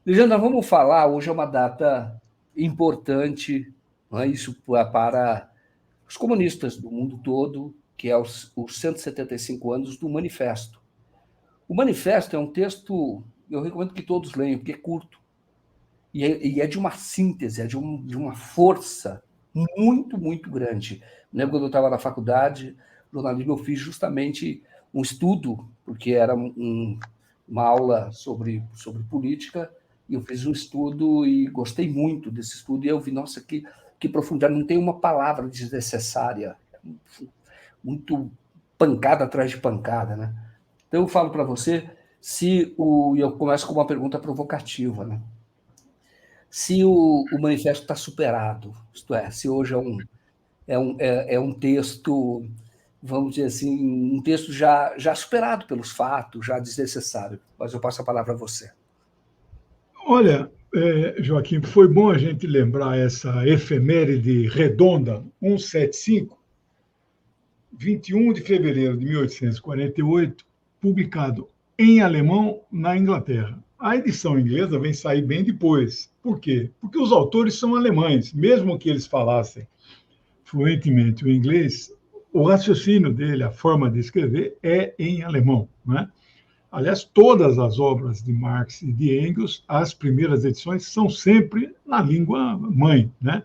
Lisandra, vamos falar, hoje é uma data importante, não é isso, para os comunistas do mundo todo, que é os 175 anos do Manifesto. O Manifesto é um texto, eu recomendo que todos leiam, porque é curto, e é de uma síntese, de uma força muito, muito grande. Lembro quando eu estava na faculdade, jornalismo, eu fiz justamente um estudo, porque era uma aula sobre política, e eu fiz um estudo e gostei muito desse estudo, e eu vi, nossa, que profundidade, não tem uma palavra desnecessária, muito pancada atrás de pancada, né? Então eu falo para você, e eu começo com uma pergunta provocativa, né? Se o manifesto está superado, isto é, se hoje é um texto, vamos dizer assim, um texto já superado pelos fatos, já desnecessário. Mas eu passo a palavra a você. Olha, Joaquim, foi bom a gente lembrar essa efeméride redonda, 175, 21 de fevereiro de 1848, publicado em alemão na Inglaterra. A edição inglesa vem sair bem depois. Por quê? Porque os autores são alemães, mesmo que eles falassem fluentemente o inglês, o raciocínio dele, a forma de escrever é em alemão, né? Aliás, todas as obras de Marx e de Engels, as primeiras edições, são sempre na língua mãe, né?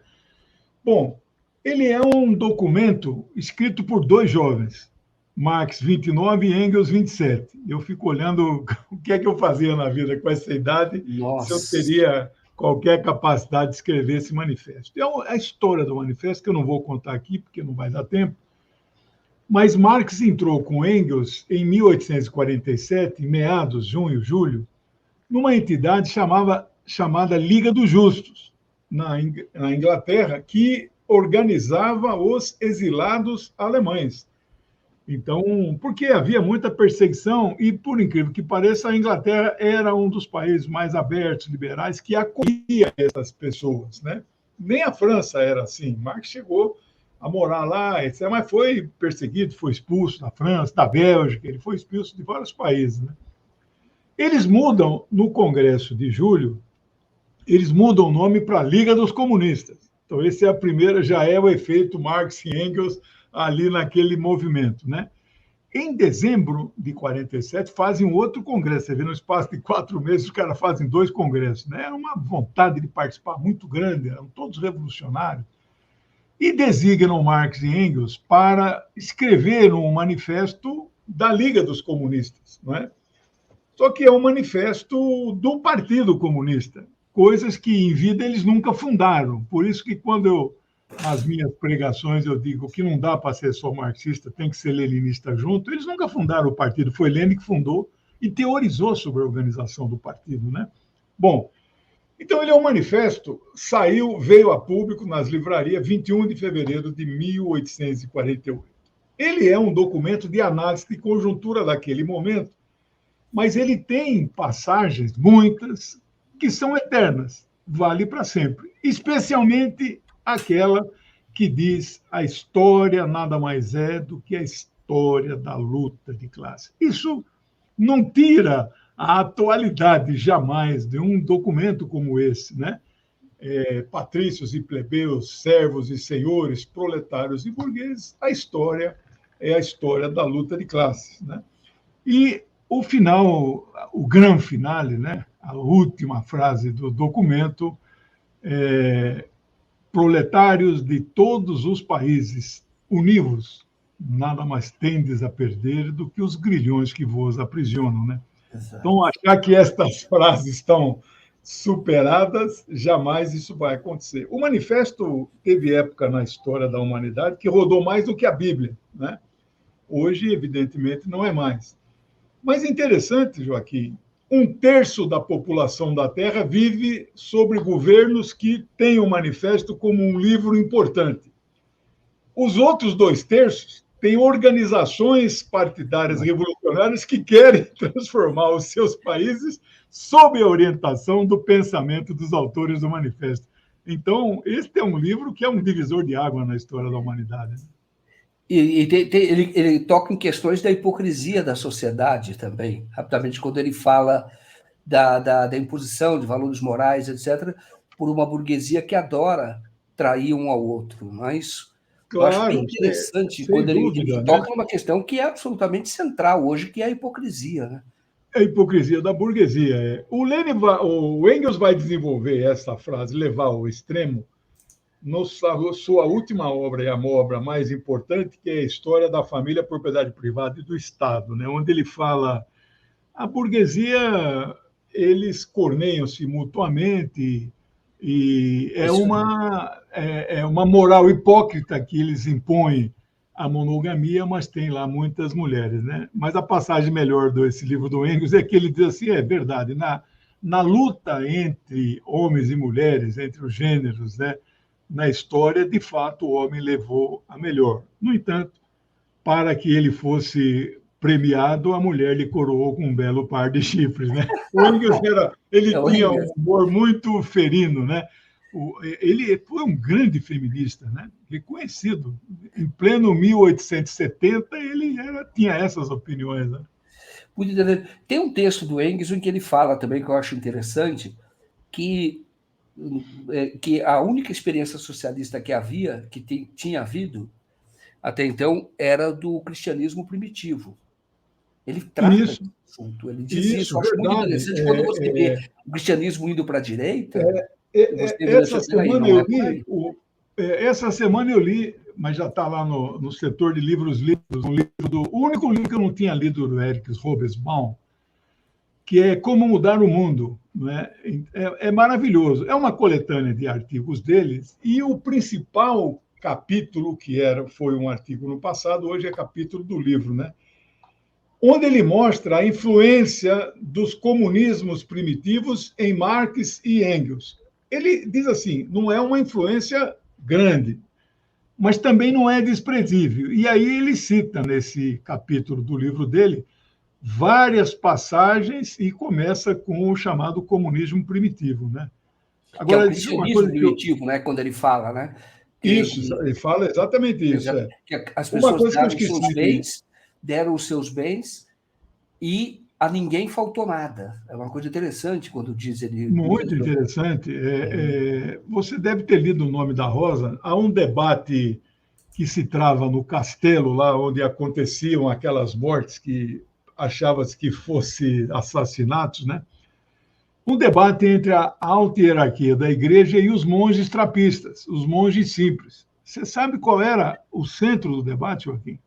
Bom, ele é um documento escrito por dois jovens, Marx, 29, e Engels, 27. Eu fico olhando o que é que eu fazia na vida com essa idade, se eu Nossa, teria qualquer capacidade de escrever esse manifesto. É a história do manifesto, que eu não vou contar aqui, porque não vai dar tempo, mas Marx entrou com Engels em 1847, em meados, junho, julho, numa entidade chamada Liga dos Justos, na Inglaterra, que organizava os exilados alemães. Então, porque havia muita perseguição e, por incrível que pareça, a Inglaterra era um dos países mais abertos, liberais, que acolhia essas pessoas, né? Nem a França era assim. Marx chegou a morar lá, etc., mas foi perseguido, foi expulso da França, da Bélgica, ele foi expulso de vários países, né? Eles mudam, no Congresso de Julho, eles mudam o nome para Liga dos Comunistas. Então, esse é a primeira, já é o efeito Marx e Engels ali naquele movimento, né? Em dezembro de 47, fazem um outro congresso. Você vê, no espaço de 4 meses, os caras fazem 2 congressos. Né? Era uma vontade de participar muito grande, eram todos revolucionários. E designam Marx e Engels para escrever um manifesto da Liga dos Comunistas. Não é? Só que é um manifesto do Partido Comunista, coisas que em vida eles nunca fundaram. Por isso que quando nas minhas pregações, eu digo que não dá para ser só marxista, tem que ser leninista junto. Eles nunca fundaram o partido, foi Lenin que fundou e teorizou sobre a organização do partido, né? Bom, então ele é um manifesto, veio a público nas livrarias 21 de fevereiro de 1848. Ele é um documento de análise de conjuntura daquele momento, mas ele tem passagens, muitas, que são eternas, vale para sempre, especialmente aquela que diz a história nada mais é do que a história da luta de classe. Isso não tira a atualidade jamais de um documento como esse, né? Patrícios e plebeus, servos e senhores, proletários e burgueses, a história é a história da luta de classes, né? E o final, o grande finale, né? A última frase do documento é: proletários de todos os países, univos, nada mais tendes a perder do que os grilhões que vos aprisionam, né? exato. Então, achar que estas frases estão superadas, jamais isso vai acontecer. O manifesto teve época na história da humanidade que rodou mais do que a Bíblia, né? Hoje, evidentemente, não é mais. Mas é interessante, Joaquim, 1/3 da população da Terra vive sob governos que têm o manifesto como um livro importante. Os outros 2/3 têm organizações partidárias revolucionárias que querem transformar os seus países sob a orientação do pensamento dos autores do manifesto. Então, este é um livro que é um divisor de água na história da humanidade. Ele toca em questões da hipocrisia da sociedade também, rapidamente, quando ele fala da imposição de valores morais, etc., por uma burguesia que adora trair um ao outro. Mas eu acho bem Claro, interessante sem quando dúvida, ele né? toca numa questão que é absolutamente central hoje, que é a hipocrisia, né? A hipocrisia da burguesia. O Engels vai desenvolver essa frase, levar ao extremo, na sua última obra, e a obra mais importante, que é a História da Família, Propriedade Privada e do Estado, né? Onde ele fala a burguesia, eles corneiam-se mutuamente e é uma moral hipócrita que eles impõem a monogamia, mas tem lá muitas mulheres, né? Mas a passagem melhor desse livro do Engels é que ele diz assim, é verdade, na luta entre homens e mulheres, entre os gêneros, né? Na história, de fato, o homem levou a melhor. No entanto, para que ele fosse premiado, a mulher lhe coroou com um belo par de chifres, né? O Engels ele É o tinha um Engels. humor muito ferino, né? Ele foi um grande feminista, né? Reconhecido. Em pleno 1870, ele tinha essas opiniões, né? Tem um texto do Engels em que ele fala também, que eu acho interessante, que, que a única experiência socialista que havia, tinha havido, até então, era do cristianismo primitivo. Ele trata Isso, desse assunto, ele diz isso. isso, Eu acho muito verdade. interessante quando você vê o cristianismo indo para a direita, e você vê Essa assim, peraí, semana não eu é por li, aí. essa semana eu li, mas já está lá no setor de livros, o único livro que eu não tinha lido do Eric Hobsbawm, que é Como Mudar o Mundo. Né? É maravilhoso. É uma coletânea de artigos deles, e o principal capítulo, foi um artigo no passado, hoje é capítulo do livro, né? Onde ele mostra a influência dos comunismos primitivos em Marx e Engels. Ele diz assim, não é uma influência grande, mas também não é desprezível. E aí ele cita, nesse capítulo do livro dele, várias passagens e começa com o chamado comunismo primitivo, né? Que é o Agora, deixa uma cristianismo coisa que eu... primitivo, né? Quando ele fala, né? Isso, ele fala exatamente isso. Que as Uma pessoas coisa que eu esqueci de... deram os seus bens e a ninguém faltou nada. É uma coisa interessante quando diz ele. Muito interessante. Você deve ter lido O Nome da Rosa. Há um debate que se trava no castelo, lá onde aconteciam aquelas mortes que achava-se que fossem assassinatos, né? Um debate entre a alta hierarquia da igreja e os monges trapistas, os monges simples. Você sabe qual era o centro do debate, Joaquim?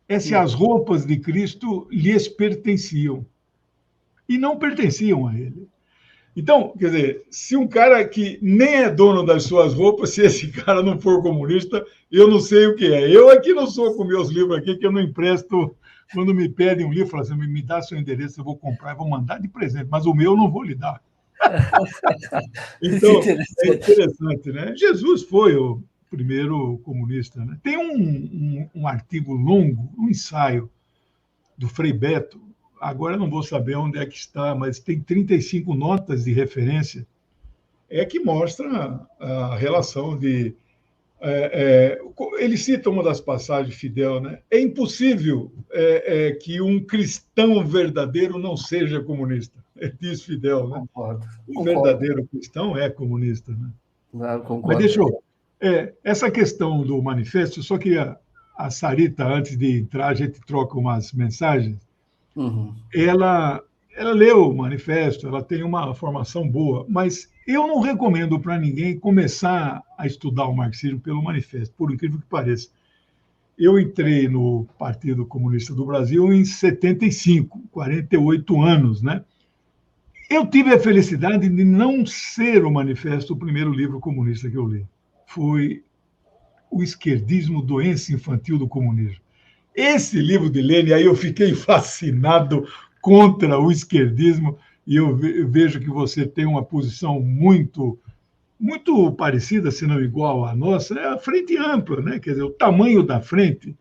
É se as roupas de Cristo lhes pertenciam. E não pertenciam a ele. Então, quer dizer, se um cara que nem é dono das suas roupas, se esse cara não for comunista, eu não sei o que é. Eu aqui não sou com meus livros aqui, que eu não empresto. Quando me pedem um livro, falam assim, me dá seu endereço, eu vou comprar, eu vou mandar de presente, mas o meu eu não vou lhe dar. Então, é interessante, né? Jesus foi o primeiro comunista, né? Tem um artigo longo, um ensaio do Frei Beto, agora não vou saber onde é que está, mas tem 35 notas de referência, que mostra a relação de... ele cita uma das passagens, Fidel, né? É impossível que um cristão verdadeiro não seja comunista. Diz Fidel, né? Concordo, O concordo. verdadeiro cristão é comunista, né? Claro, Mas concordo. deixa eu... essa questão do manifesto, eu só queria... A Sarita, antes de entrar, a gente troca umas mensagens. Uhum. Ela leu o manifesto, ela tem uma formação boa, mas eu não recomendo para ninguém começar a estudar o marxismo pelo manifesto, por incrível que pareça. Eu entrei no Partido Comunista do Brasil em 75, 48 anos, né? Eu tive a felicidade de não ser o manifesto o primeiro livro comunista que eu li. Foi O Esquerdismo, Doença Infantil do Comunismo. Esse livro de Lenin, aí eu fiquei fascinado contra o esquerdismo, e eu vejo que você tem uma posição muito parecida, se não igual à nossa, é a frente ampla, né? Quer dizer, o tamanho da frente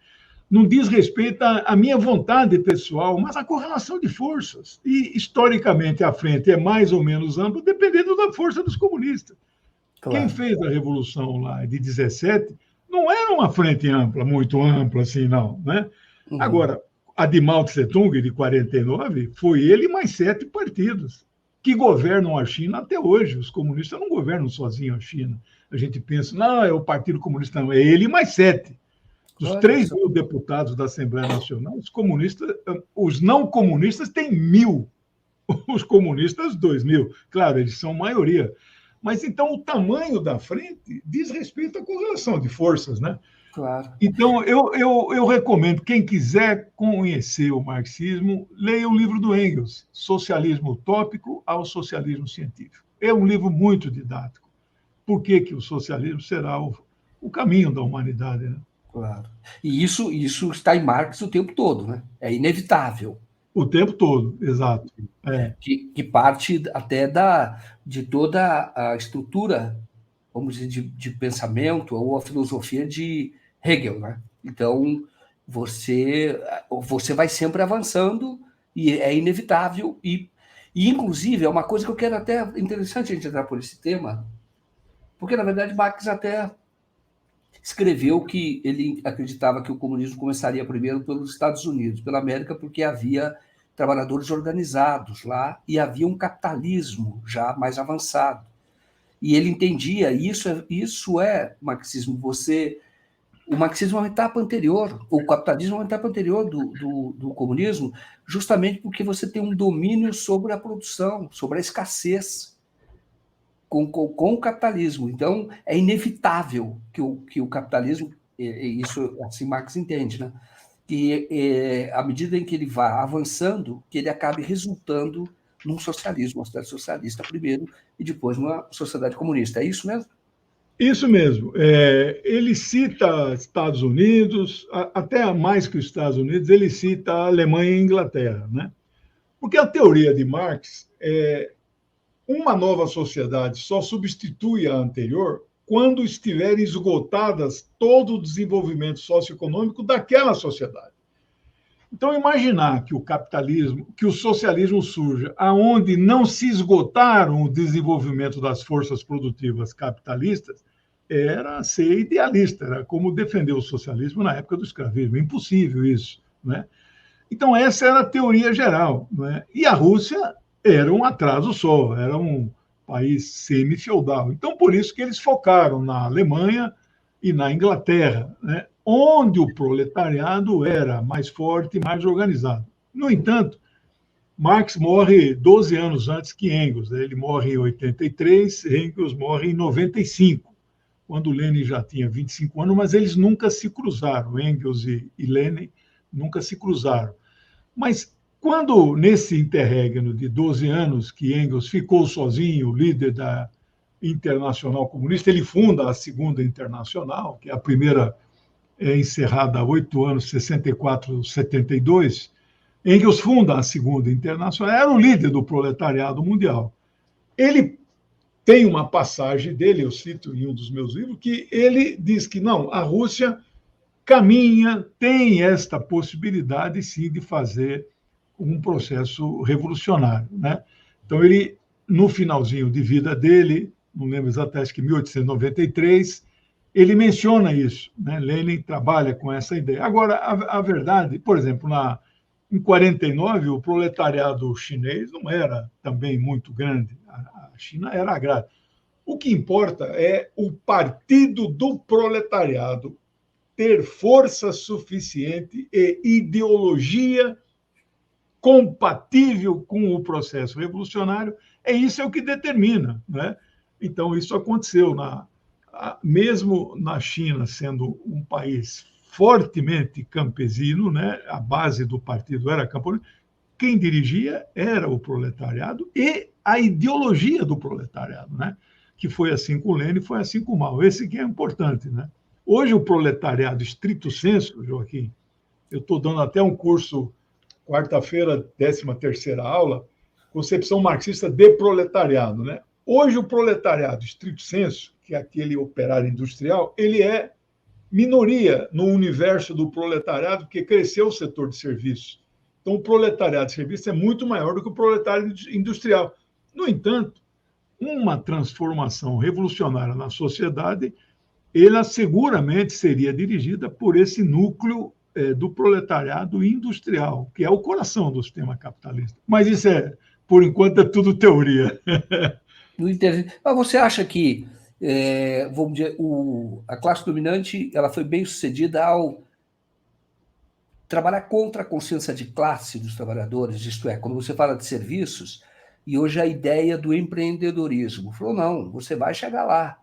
não diz respeito à minha vontade pessoal, mas à correlação de forças. E, historicamente, a frente é mais ou menos ampla, dependendo da força dos comunistas. Quem Claro. fez a Revolução lá de 17 não era uma frente ampla, muito ampla assim, não, né? Uhum. Agora, a de Mao Tse Tung, de 49, foi ele mais 7 partidos. que governam a China até hoje. Os comunistas não governam sozinhos a China. A gente pensa, não, é o Partido Comunista, não, é ele e mais 7. Dos 3 mil deputados da Assembleia Nacional, os comunistas, os não comunistas têm 1.000, os comunistas 2.000. Claro, eles são maioria. Mas então o tamanho da frente diz respeito à correlação de forças, né? Claro. Então, eu recomendo, quem quiser conhecer o marxismo, leia o livro do Engels, Socialismo Utópico ao Socialismo Científico. É um livro muito didático. Por que o socialismo será o caminho da humanidade, né? Claro. E isso está em Marx o tempo todo, né? É inevitável. O tempo todo, exato. Que parte até de toda a estrutura, vamos dizer, de pensamento ou a filosofia de Hegel, né? Então, você vai sempre avançando e é inevitável. E, inclusive, é uma coisa que eu quero até... Interessante a gente entrar por esse tema, porque, na verdade, Marx até escreveu que ele acreditava que o comunismo começaria primeiro pelos Estados Unidos, pela América, porque havia trabalhadores organizados lá e havia um capitalismo já mais avançado. E ele entendia, isso é marxismo. O marxismo é uma etapa anterior, o capitalismo é uma etapa anterior do comunismo, justamente porque você tem um domínio sobre a produção, sobre a escassez com o capitalismo. Então, é inevitável que o capitalismo, isso assim Marx entende, né? Que à medida em que ele vá avançando, que ele acabe resultando num socialismo, uma sociedade socialista primeiro e depois numa sociedade comunista. É isso mesmo? Isso mesmo. Ele cita Estados Unidos, até mais que os Estados Unidos, ele cita a Alemanha e a Inglaterra, né? Porque a teoria de Marx é uma nova sociedade só substitui a anterior quando estiverem esgotadas todo o desenvolvimento socioeconômico daquela sociedade. Então, imaginar que o capitalismo, que o socialismo surja aonde não se esgotaram o desenvolvimento das forças produtivas capitalistas, era ser idealista, era como defender o socialismo na época do escravismo. Impossível isso, né? Então, essa era a teoria geral, né? E a Rússia era um atraso só, era um país semi-feudal. Então, por isso que eles focaram na Alemanha e na Inglaterra, né? Onde o proletariado era mais forte, mais organizado. No entanto, Marx morre 12 anos antes que Engels. Ele morre em 83, Engels morre em 95, quando Lenin já tinha 25 anos, mas eles nunca se cruzaram, Engels e Lenin nunca se cruzaram. Mas quando, nesse interregno de 12 anos, que Engels ficou sozinho, líder da Internacional Comunista, ele funda a Segunda Internacional, que é a primeira encerrada há 8 anos, 64, 72, Engels funda a Segunda Internacional, era o líder do proletariado mundial. Ele tem uma passagem dele, eu cito em um dos meus livros, que ele diz que não, a Rússia caminha, tem esta possibilidade, sim, de fazer um processo revolucionário, né? Então, ele, no finalzinho de vida dele, não lembro exatamente, acho que 1893, ele menciona isso, né? Lenin trabalha com essa ideia. Agora, a verdade, por exemplo, em 49, o proletariado chinês não era também muito grande, a China era agrária. O que importa é o partido do proletariado ter força suficiente e ideologia compatível com o processo revolucionário, isso é o que determina, né? Então, isso aconteceu mesmo na China, sendo um país fortemente campesino, né? A base do partido era camponês, quem dirigia era o proletariado e a ideologia do proletariado, né? Que foi assim com Lenin, foi assim com Mao. Esse que é importante, né? Hoje, o proletariado, estrito sensu, Joaquim, eu estou dando até um curso, quarta-feira, 13ª aula, concepção marxista de proletariado, né? Hoje, o proletariado, estrito sensu, que é aquele operário industrial, ele é minoria no universo do proletariado, porque cresceu o setor de serviços. Então, o proletariado de serviço é muito maior do que o proletário industrial. No entanto, uma transformação revolucionária na sociedade, ela seguramente seria dirigida por esse núcleo do proletariado industrial, que é o coração do sistema capitalista. Mas isso é por enquanto é tudo teoria. Mas você acha que, vamos dizer, a classe dominante ela foi bem sucedida ao trabalhar contra a consciência de classe dos trabalhadores, isto é, quando você fala de serviços, e hoje a ideia do empreendedorismo. Falou, não, você vai chegar lá.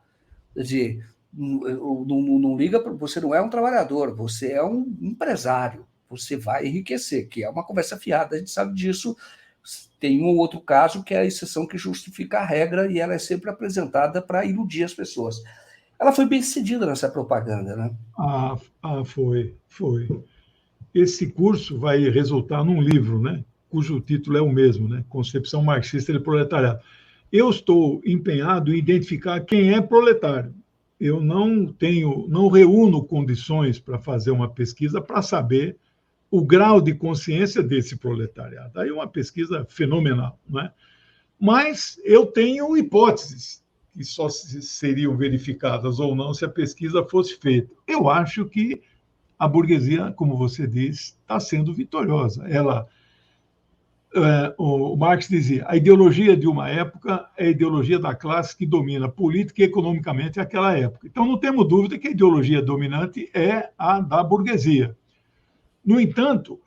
Quer dizer, não liga, você não é um trabalhador, você é um empresário, você vai enriquecer, que é uma conversa fiada, a gente sabe disso. Tem um ou outro caso que é a exceção que justifica a regra e ela é sempre apresentada para iludir as pessoas. Ela foi bem sucedida nessa propaganda, né? Foi. Esse curso vai resultar num livro, né, cujo título é o mesmo, né, Concepção Marxista de Proletariado. Eu estou empenhado em identificar quem é proletário. Eu não reúno condições para fazer uma pesquisa para saber o grau de consciência desse proletariado. Aí é uma pesquisa fenomenal, não é? Mas eu tenho hipóteses que só seriam verificadas ou não se a pesquisa fosse feita. Eu acho que a burguesia, como você diz, está sendo vitoriosa. O Marx dizia, a ideologia de uma época é a ideologia da classe que domina política e economicamente aquela época. Então, não temos dúvida que a ideologia dominante é a da burguesia. No entanto,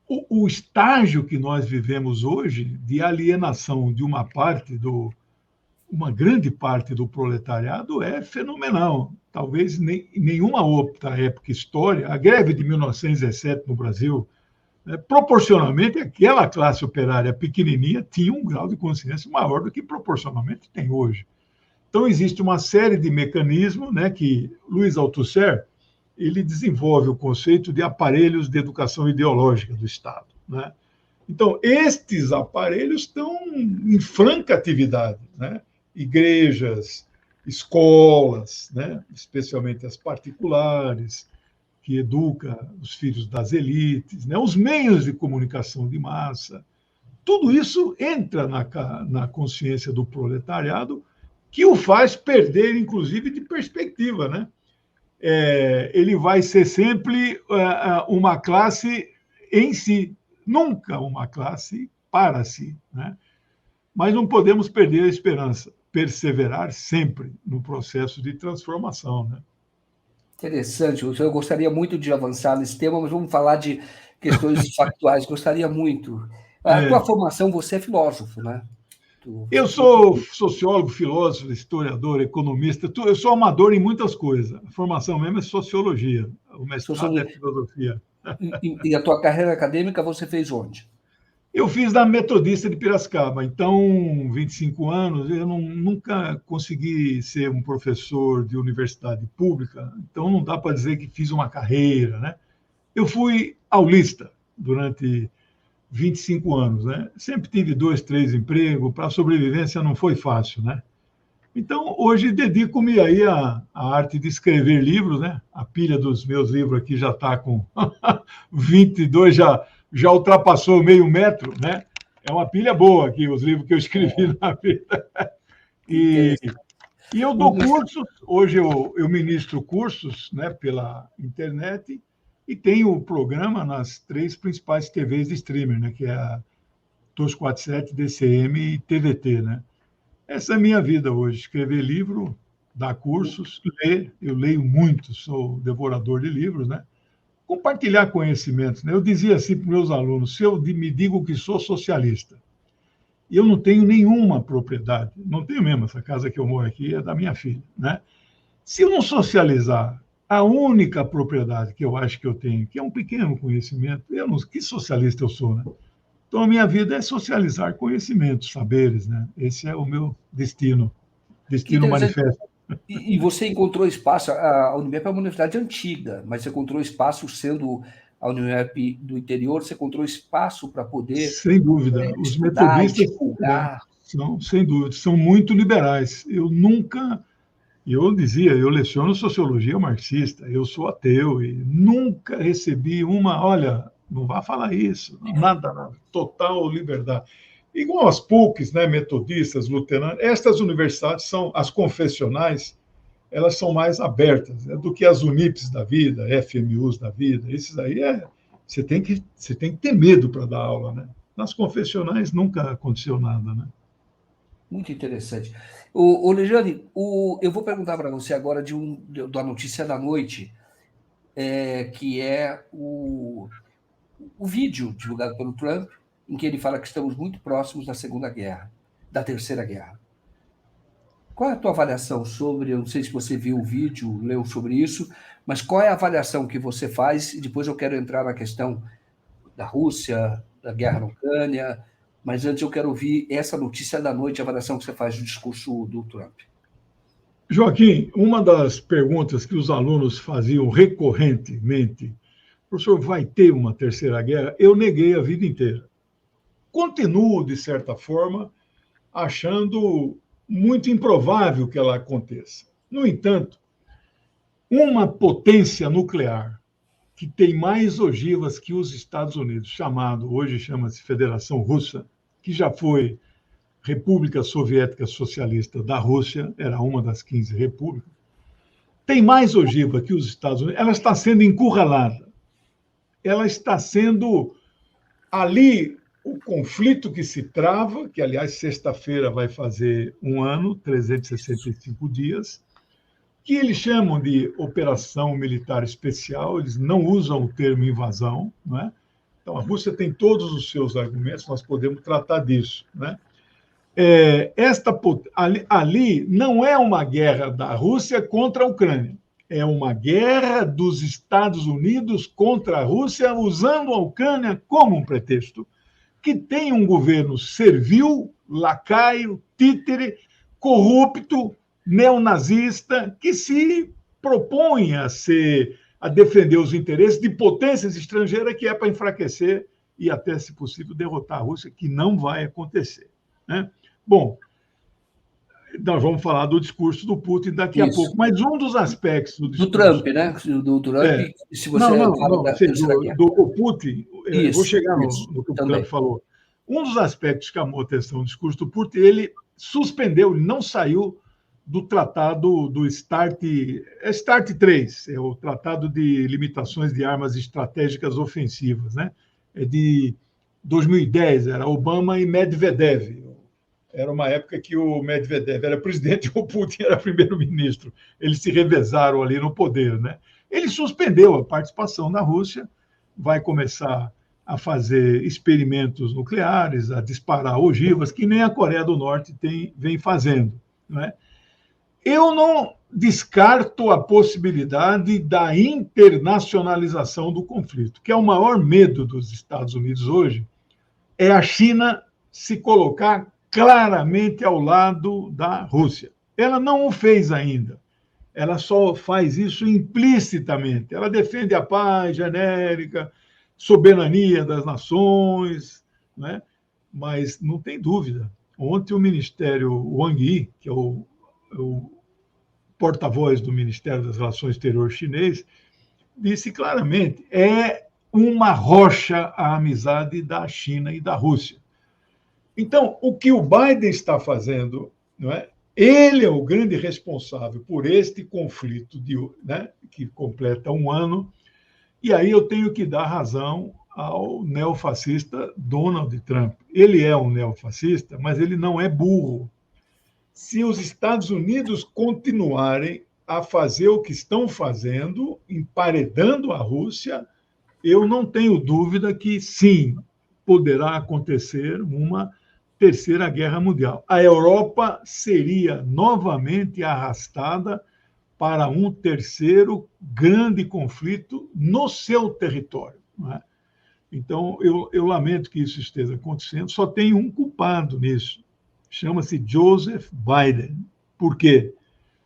o estágio que nós vivemos hoje de alienação de uma grande parte do proletariado é fenomenal. Talvez nenhuma outra época histórica, a greve de 1917 no Brasil, proporcionalmente, aquela classe operária pequenininha tinha um grau de consciência maior do que proporcionalmente tem hoje. Então, existe uma série de mecanismos, né, que Louis Althusser ele desenvolve o conceito de aparelhos de educação ideológica do Estado, né? Então, estes aparelhos estão em franca atividade, né? Igrejas, escolas, né? Especialmente as particulares, que educa os filhos das elites, né? Os meios de comunicação de massa. Tudo isso entra na consciência do proletariado, que o faz perder, inclusive, de perspectiva, né? Ele vai ser sempre uma classe em si, nunca uma classe para si, né? Mas não podemos perder a esperança, perseverar sempre no processo de transformação, né? Interessante. Eu gostaria muito de avançar nesse tema, mas vamos falar de questões factuais. Gostaria muito. A tua formação, você é filósofo, né? Eu sou sociólogo, filósofo, historiador, economista. Eu sou amador em muitas coisas. A formação mesmo é sociologia. O mestrado é filosofia. E a tua carreira acadêmica você fez onde? Eu fiz na Metodista de Piracicaba. Então, 25 anos, eu nunca consegui ser um professor de universidade pública. Então, não dá para dizer que fiz uma carreira, né? Eu fui aulista durante 25 anos, né? Sempre tive 2, 3 empregos, para a sobrevivência não foi fácil, né? Então, hoje dedico-me aí à arte de escrever livros, né? A pilha dos meus livros aqui já está com 22, já ultrapassou meio metro, né? É uma pilha boa aqui, os livros que eu escrevi na vida. E eu dou cursos, hoje eu ministro cursos, né, pela internet, e tenho o programa nas 3 principais TVs de streaming, né, que é a TOS 47, DCM e TVT, né? Essa é a minha vida hoje, escrever livro, dar cursos, ler, eu leio muito, sou devorador de livros, né? Compartilhar conhecimentos, né? Eu dizia assim para os meus alunos, se eu me digo que sou socialista, e eu não tenho nenhuma propriedade, não tenho mesmo, essa casa que eu moro aqui é da minha filha, né? Se eu não socializar a única propriedade que eu acho que eu tenho, que é um pequeno conhecimento, que socialista eu sou, né? Então, a minha vida é socializar conhecimentos, saberes, né? Esse é o meu destino manifesto. E você encontrou espaço, a Unimep é uma universidade antiga, mas você encontrou espaço, sendo a Unimep do interior, você encontrou espaço para poder sem dúvida. Os estudar metodistas, e divulgar. sem dúvida, são muito liberais. Eu dizia, eu leciono sociologia marxista, eu sou ateu e nunca recebi olha, não vá falar isso, nada, total liberdade. Igual as PUCs, né, metodistas, luteranas, estas universidades as confessionais, elas são mais abertas, né, do que as Unips da vida, FMUs da vida. Esses aí você tem que ter medo para dar aula, né? Nas confessionais nunca aconteceu nada, né? Muito interessante. O Lejane, eu vou perguntar para você agora da notícia da noite, que é o vídeo divulgado pelo Trump, em que ele fala que estamos muito próximos da Segunda Guerra, da Terceira Guerra. Qual é a tua avaliação sobre, eu não sei se você viu o vídeo, leu sobre isso, mas qual é a avaliação que você faz? E depois eu quero entrar na questão da Rússia, da guerra na Ucrânia, mas antes eu quero ouvir essa notícia da noite, a avaliação que você faz do discurso do Trump. Joaquim, uma das perguntas que os alunos faziam recorrentemente, professor, vai ter uma terceira guerra? Eu neguei a vida inteira. Continuo, de certa forma, achando muito improvável que ela aconteça. No entanto, uma potência nuclear que tem mais ogivas que os Estados Unidos, hoje chama-se Federação Russa, que já foi República Soviética Socialista da Rússia, era uma das 15 repúblicas, tem mais ogiva que os Estados Unidos, ela está sendo encurralada. Ela está sendo ali o conflito que se trava, que, aliás, sexta-feira vai fazer um ano, 365 dias, que eles chamam de Operação Militar Especial, eles não usam o termo invasão, não é? Então, a Rússia tem todos os seus argumentos, nós podemos tratar disso, né? Ali não é uma guerra da Rússia contra a Ucrânia, é uma guerra dos Estados Unidos contra a Rússia, usando a Ucrânia como um pretexto, que tem um governo servil, lacaio, títere, corrupto, neonazista, que se propõe a defender os interesses de potências estrangeiras, que é para enfraquecer e até, se possível, derrotar a Rússia, que não vai acontecer, né? Bom, nós vamos falar do discurso do Putin daqui a pouco, mas um dos aspectos do discurso... Do Trump, né? Do Trump, se você não, do Putin, vou chegar no que o Trump falou. Um dos aspectos que chamou a atenção do discurso do Putin, ele suspendeu, ele não saiu do tratado do START 3, é o Tratado de Limitações de Armas Estratégicas Ofensivas, né? É de 2010, era Obama e Medvedev. Era uma época que o Medvedev era presidente e o Putin era primeiro-ministro. Eles se revezaram ali no poder, né? Ele suspendeu a participação da Rússia, vai começar a fazer experimentos nucleares, a disparar ogivas, que nem a Coreia do Norte vem fazendo, não é? Eu não descarto a possibilidade da internacionalização do conflito, que é o maior medo dos Estados Unidos hoje, é a China se colocar claramente ao lado da Rússia. Ela não o fez ainda. Ela só faz isso implicitamente. Ela defende a paz genérica, soberania das nações, né? Mas não tem dúvida. Ontem o Ministério Wang Yi, que é o porta-voz do Ministério das Relações Exteriores chinês, disse claramente, é uma rocha a amizade da China e da Rússia. Então, o que o Biden está fazendo, não é? Ele é o grande responsável por este conflito né, que completa um ano, e aí eu tenho que dar razão ao neofascista Donald Trump. Ele é um neofascista, mas ele não é burro. Se os Estados Unidos continuarem a fazer o que estão fazendo, emparedando a Rússia, eu não tenho dúvida que, sim, poderá acontecer uma Terceira Guerra Mundial. A Europa seria novamente arrastada para um terceiro grande conflito no seu território, não é? Então, eu lamento que isso esteja acontecendo, só tem um culpado nisso, chama-se Joseph Biden. Por quê?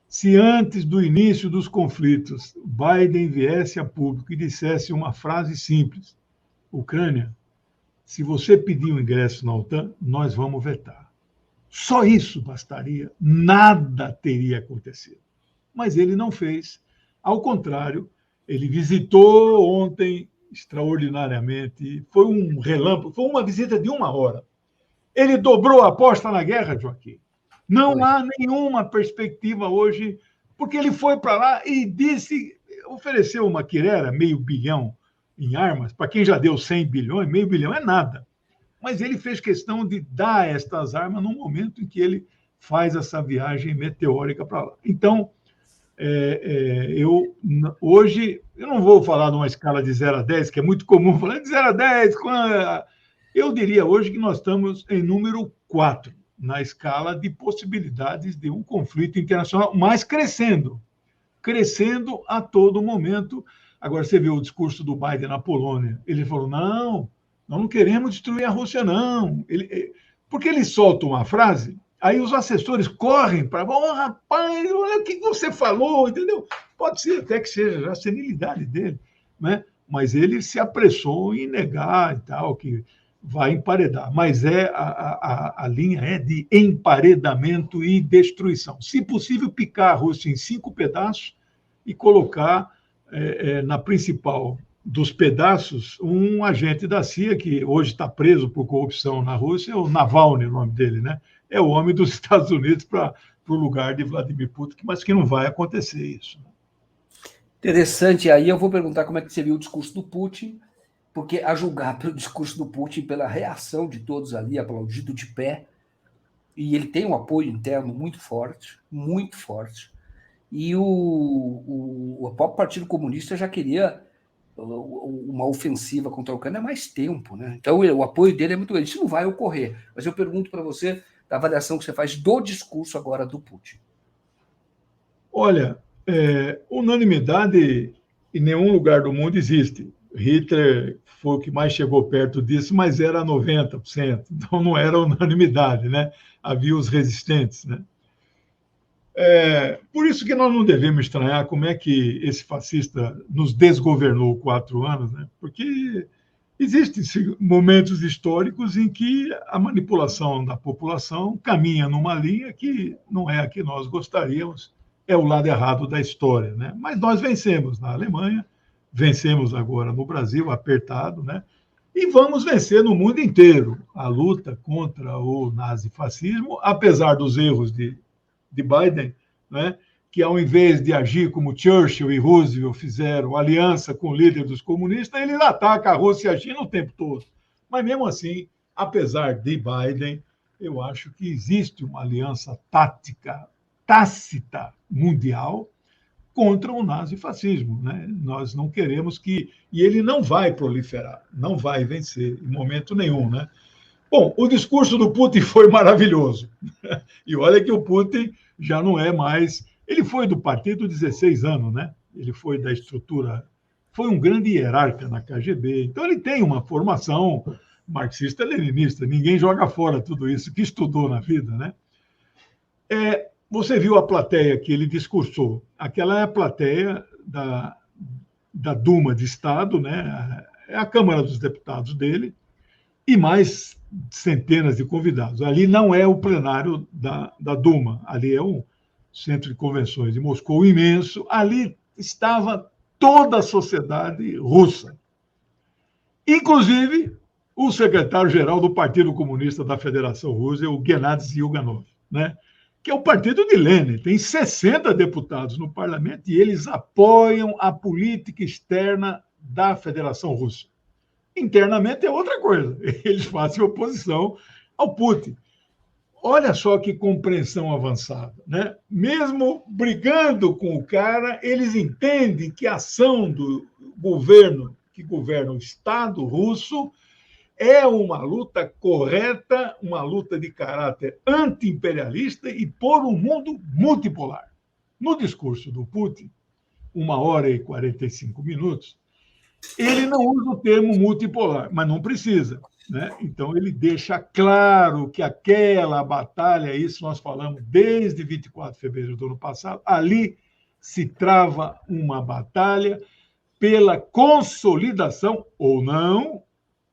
Se antes do início dos conflitos Biden viesse a público e dissesse uma frase simples, Ucrânia, se você pedir o ingresso na OTAN, nós vamos vetar. Só isso bastaria, nada teria acontecido. Mas ele não fez. Ao contrário, ele visitou ontem extraordinariamente, foi um relâmpago, foi uma visita de 1 hora. Ele dobrou a aposta na guerra, Joaquim. Não há nenhuma perspectiva hoje, porque ele foi para lá e ofereceu uma quirera, $500 bilhão em armas, para quem já deu 100 bilhões, $500 bilhão é nada. mas ele fez questão de dar estas armas no momento em que ele faz essa viagem meteórica para lá. Então, hoje, eu não vou falar de uma escala de 0 a 10, que é muito comum falar de 0 a 10. Eu diria hoje que nós estamos em número 4 na escala de possibilidades de um conflito internacional, mas crescendo a todo momento. Agora, você vê o discurso do Biden na Polônia. Ele falou, não, nós não queremos destruir a Rússia, não. Porque ele solta uma frase, aí os assessores correm para... Oh, rapaz, olha o que você falou, entendeu? Pode ser até que seja a senilidade dele, né? Mas ele se apressou em negar e tal, que vai emparedar. Mas a linha é de emparedamento e destruição. Se possível, picar a Rússia em 5 pedaços e colocar na principal dos pedaços um agente da CIA, que hoje está preso por corrupção na Rússia, o Navalny, o nome dele, né? É o homem dos Estados Unidos para o lugar de Vladimir Putin, mas que não vai acontecer isso. Interessante. Aí eu vou perguntar como é que você viu o discurso do Putin, porque a julgar pelo discurso do Putin, pela reação de todos ali, aplaudido de pé, e ele tem um apoio interno muito forte, e o próprio Partido Comunista já queria uma ofensiva contra a Ucrânia há mais tempo, né? Então o apoio dele é muito grande. Isso não vai ocorrer. Mas eu pergunto para você da avaliação que você faz do discurso agora do Putin. Olha, unanimidade em nenhum lugar do mundo existe. Hitler foi o que mais chegou perto disso, mas era 90%, então não era unanimidade, né? Havia os resistentes, né? Por isso que nós não devemos estranhar como é que esse fascista nos desgovernou 4 anos, né? Porque existem momentos históricos em que a manipulação da população caminha numa linha que não é a que nós gostaríamos, é o lado errado da história, né? Mas nós vencemos na Alemanha, vencemos agora no Brasil, apertado, né? E vamos vencer no mundo inteiro a luta contra o nazifascismo, apesar dos erros de Biden, né? Que ao invés de agir como Churchill e Roosevelt fizeram, aliança com o líder dos comunistas, ele ataca a Rússia e a China o tempo todo. Mas mesmo assim, apesar de Biden, eu acho que existe uma aliança tácita mundial contra o nazifascismo, né? Nós não queremos que... E ele não vai proliferar, não vai vencer em momento nenhum, né? Bom, o discurso do Putin foi maravilhoso. E olha que o Putin já não é mais... Ele foi do partido 16 anos, né? Ele foi da estrutura... Foi um grande hierarca na KGB. Então, ele tem uma formação marxista-leninista. Ninguém joga fora tudo isso que estudou na vida, né? Você viu a plateia que ele discursou. Aquela é a plateia da Duma de Estado, né? É a Câmara dos Deputados dele, e mais centenas de convidados. Ali não é o plenário da Duma, ali é um centro de convenções de Moscou imenso. Ali estava toda a sociedade russa, inclusive o secretário-geral do Partido Comunista da Federação Russa, o Gennady Zyuganov, né? Que é o partido de Lenin. Tem 60 deputados no parlamento e eles apoiam a política externa da Federação Russa. Internamente é outra coisa. Eles fazem oposição ao Putin. Olha só que compreensão avançada, né? Mesmo brigando com o cara, eles entendem que a ação do governo que governa o Estado russo é uma luta correta, uma luta de caráter anti-imperialista e por um mundo multipolar. No discurso do Putin, 1h e 45 minutos, ele não usa o termo multipolar, mas não precisa, né? Então, ele deixa claro que aquela batalha, isso nós falamos desde 24 de fevereiro do ano passado, ali se trava uma batalha pela consolidação, ou não,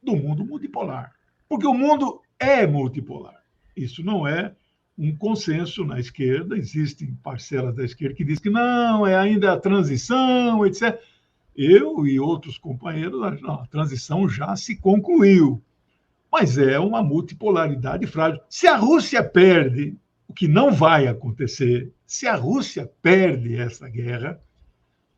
do mundo multipolar. Porque o mundo é multipolar. Isso não é um consenso na esquerda, existem parcelas da esquerda que dizem que não, é ainda a transição, etc. Eu e outros companheiros, não, a transição já se concluiu. Mas é uma multipolaridade frágil. Se a Rússia perde, o que não vai acontecer, se a Rússia perde essa guerra,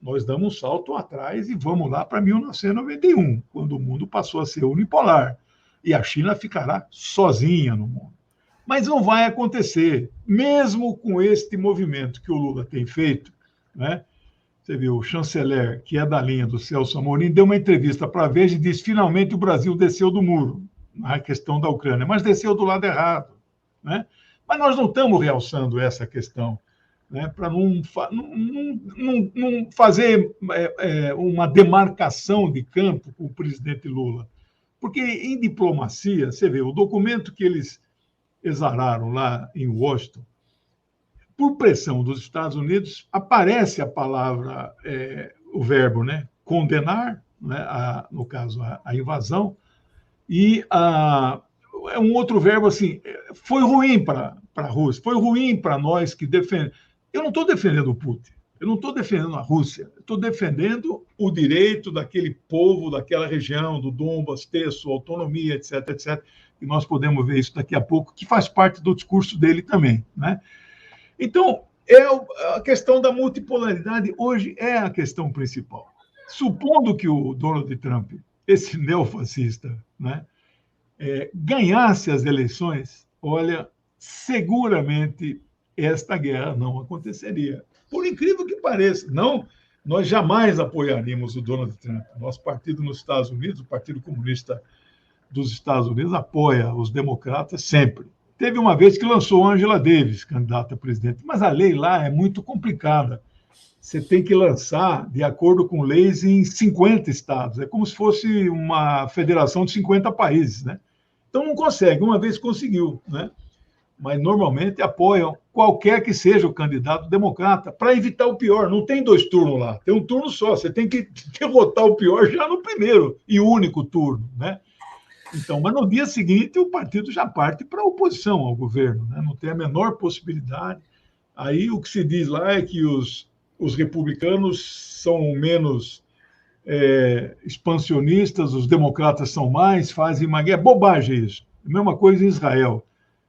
nós damos um salto atrás e vamos lá para 1991, quando o mundo passou a ser unipolar. e a China ficará sozinha no mundo. Mas não vai acontecer, mesmo com este movimento que o Lula tem feito, né? Você viu, o chanceler, que é da linha do Celso Amorim, deu uma entrevista para a Veja e disse: finalmente o Brasil desceu do muro na questão da Ucrânia, mas desceu do lado errado, né? Mas nós não estamos realçando essa questão, né, para não fazer uma demarcação de campo com o presidente Lula. Porque em diplomacia, você vê, o documento que eles exararam lá em Washington, por pressão dos Estados Unidos, aparece a palavra, o verbo, né, condenar, né, no caso, a invasão, e é um outro verbo assim, foi ruim para a Rússia, foi ruim para nós que defendemos. Eu não estou defendendo o Putin, eu não estou defendendo a Rússia, estou defendendo o direito daquele povo, daquela região, do Donbas, ter sua autonomia, etc., etc., e nós podemos ver isso daqui a pouco, que faz parte do discurso dele também, né? Então, a questão da multipolaridade hoje é a questão principal. Supondo que o Donald Trump, esse neofascista, né, ganhasse as eleições, olha, seguramente esta guerra não aconteceria. Por incrível que pareça, não, nós jamais apoiaríamos o Donald Trump. Nosso partido nos Estados Unidos, o Partido Comunista dos Estados Unidos, apoia os democratas sempre. Teve uma vez que lançou Angela Davis, candidata a presidente, mas a lei lá é muito complicada. Você tem que lançar de acordo com leis em 50 estados. É como se fosse uma federação de 50 países, né? Então não consegue, uma vez conseguiu, né? Mas normalmente apoiam qualquer que seja o candidato democrata para evitar o pior. Não tem 2 turnos lá, tem um turno só. Você tem que derrotar o pior já no primeiro e único turno, né? Então, mas no dia seguinte o partido já parte para a oposição ao governo, né? Não tem a menor possibilidade. Aí o que se diz lá é que os republicanos são menos expansionistas, os democratas são mais, fazem uma guerra. Bobagem isso. A mesma coisa em Israel.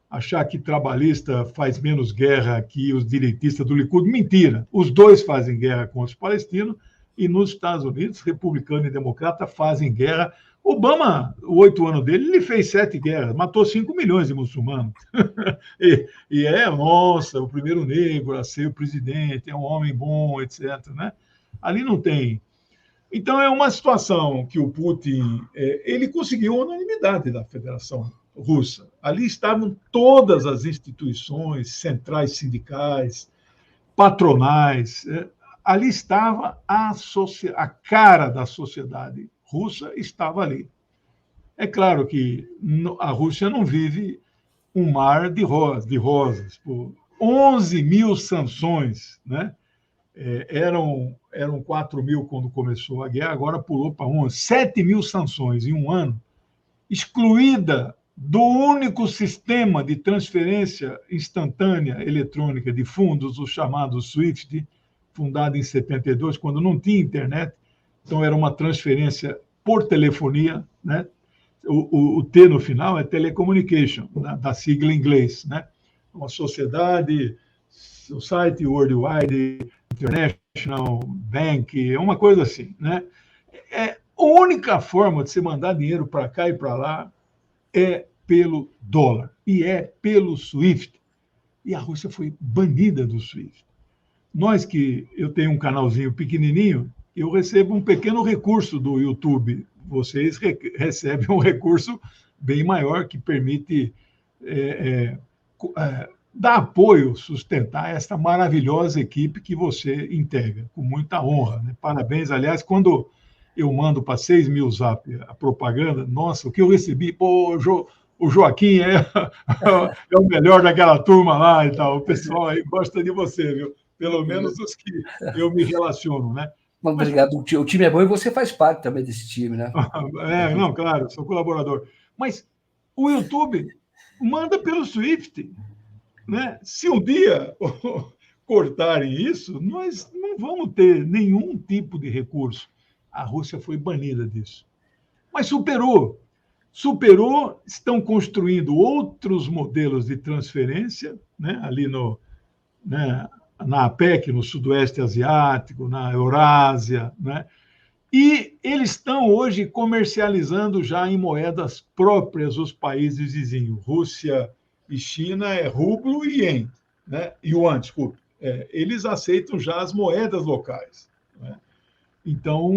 Achar que trabalhista faz menos guerra que os direitistas do Likud, mentira. Os dois fazem guerra contra os palestinos e nos Estados Unidos, republicano e democrata fazem guerra. Obama, os 8 anos dele, ele fez 7 guerras, matou 5 milhões de muçulmanos. Nossa, o primeiro negro a ser o presidente, é um homem bom, etc., né? Ali não tem. Então, é uma situação que o Putin, ele conseguiu a unanimidade da Federação Russa. Ali estavam todas as instituições, centrais sindicais, patronais, ali estava a cara da sociedade russa, estava ali. É claro que a Rússia não vive um mar de rosas. 11 mil sanções, né? Eram 4 mil quando começou a guerra, agora pulou para 11. 7 mil sanções em um ano, excluída do único sistema de transferência instantânea eletrônica de fundos, o chamado SWIFT, fundado em 72, quando não tinha internet. Então, era uma transferência por telefonia, né? O T no final é telecommunication, da sigla em inglês, né? Uma sociedade, Society Worldwide International Bank, uma coisa assim, né? A única forma de você mandar dinheiro para cá e para lá é pelo dólar, e é pelo SWIFT. E a Rússia foi banida do SWIFT. Eu tenho um canalzinho pequenininho, eu recebo um pequeno recurso do YouTube. Vocês recebem um recurso bem maior que permite dar apoio, sustentar essa maravilhosa equipe que você integra, com muita honra, né? Parabéns. Aliás, quando eu mando para 6 mil zap a propaganda, nossa, o que eu recebi, pô, o Joaquim é o melhor daquela turma lá e tal. O pessoal aí gosta de você, viu? Pelo menos os que eu me relaciono, né? Obrigado. O time é bom e você faz parte também desse time, né? Não, claro, sou colaborador. Mas o YouTube manda pelo Swift, né? Se um dia cortarem isso, nós não vamos ter nenhum tipo de recurso. A Rússia foi banida disso. Mas superou, estão construindo outros modelos de transferência, né? Ali na APEC, no Sudoeste Asiático, na Eurásia, né? E eles estão hoje comercializando já em moedas próprias os países vizinhos. Rússia e China é rublo e ien, né? Yuan, desculpe. Eles aceitam já as moedas locais, né? Então,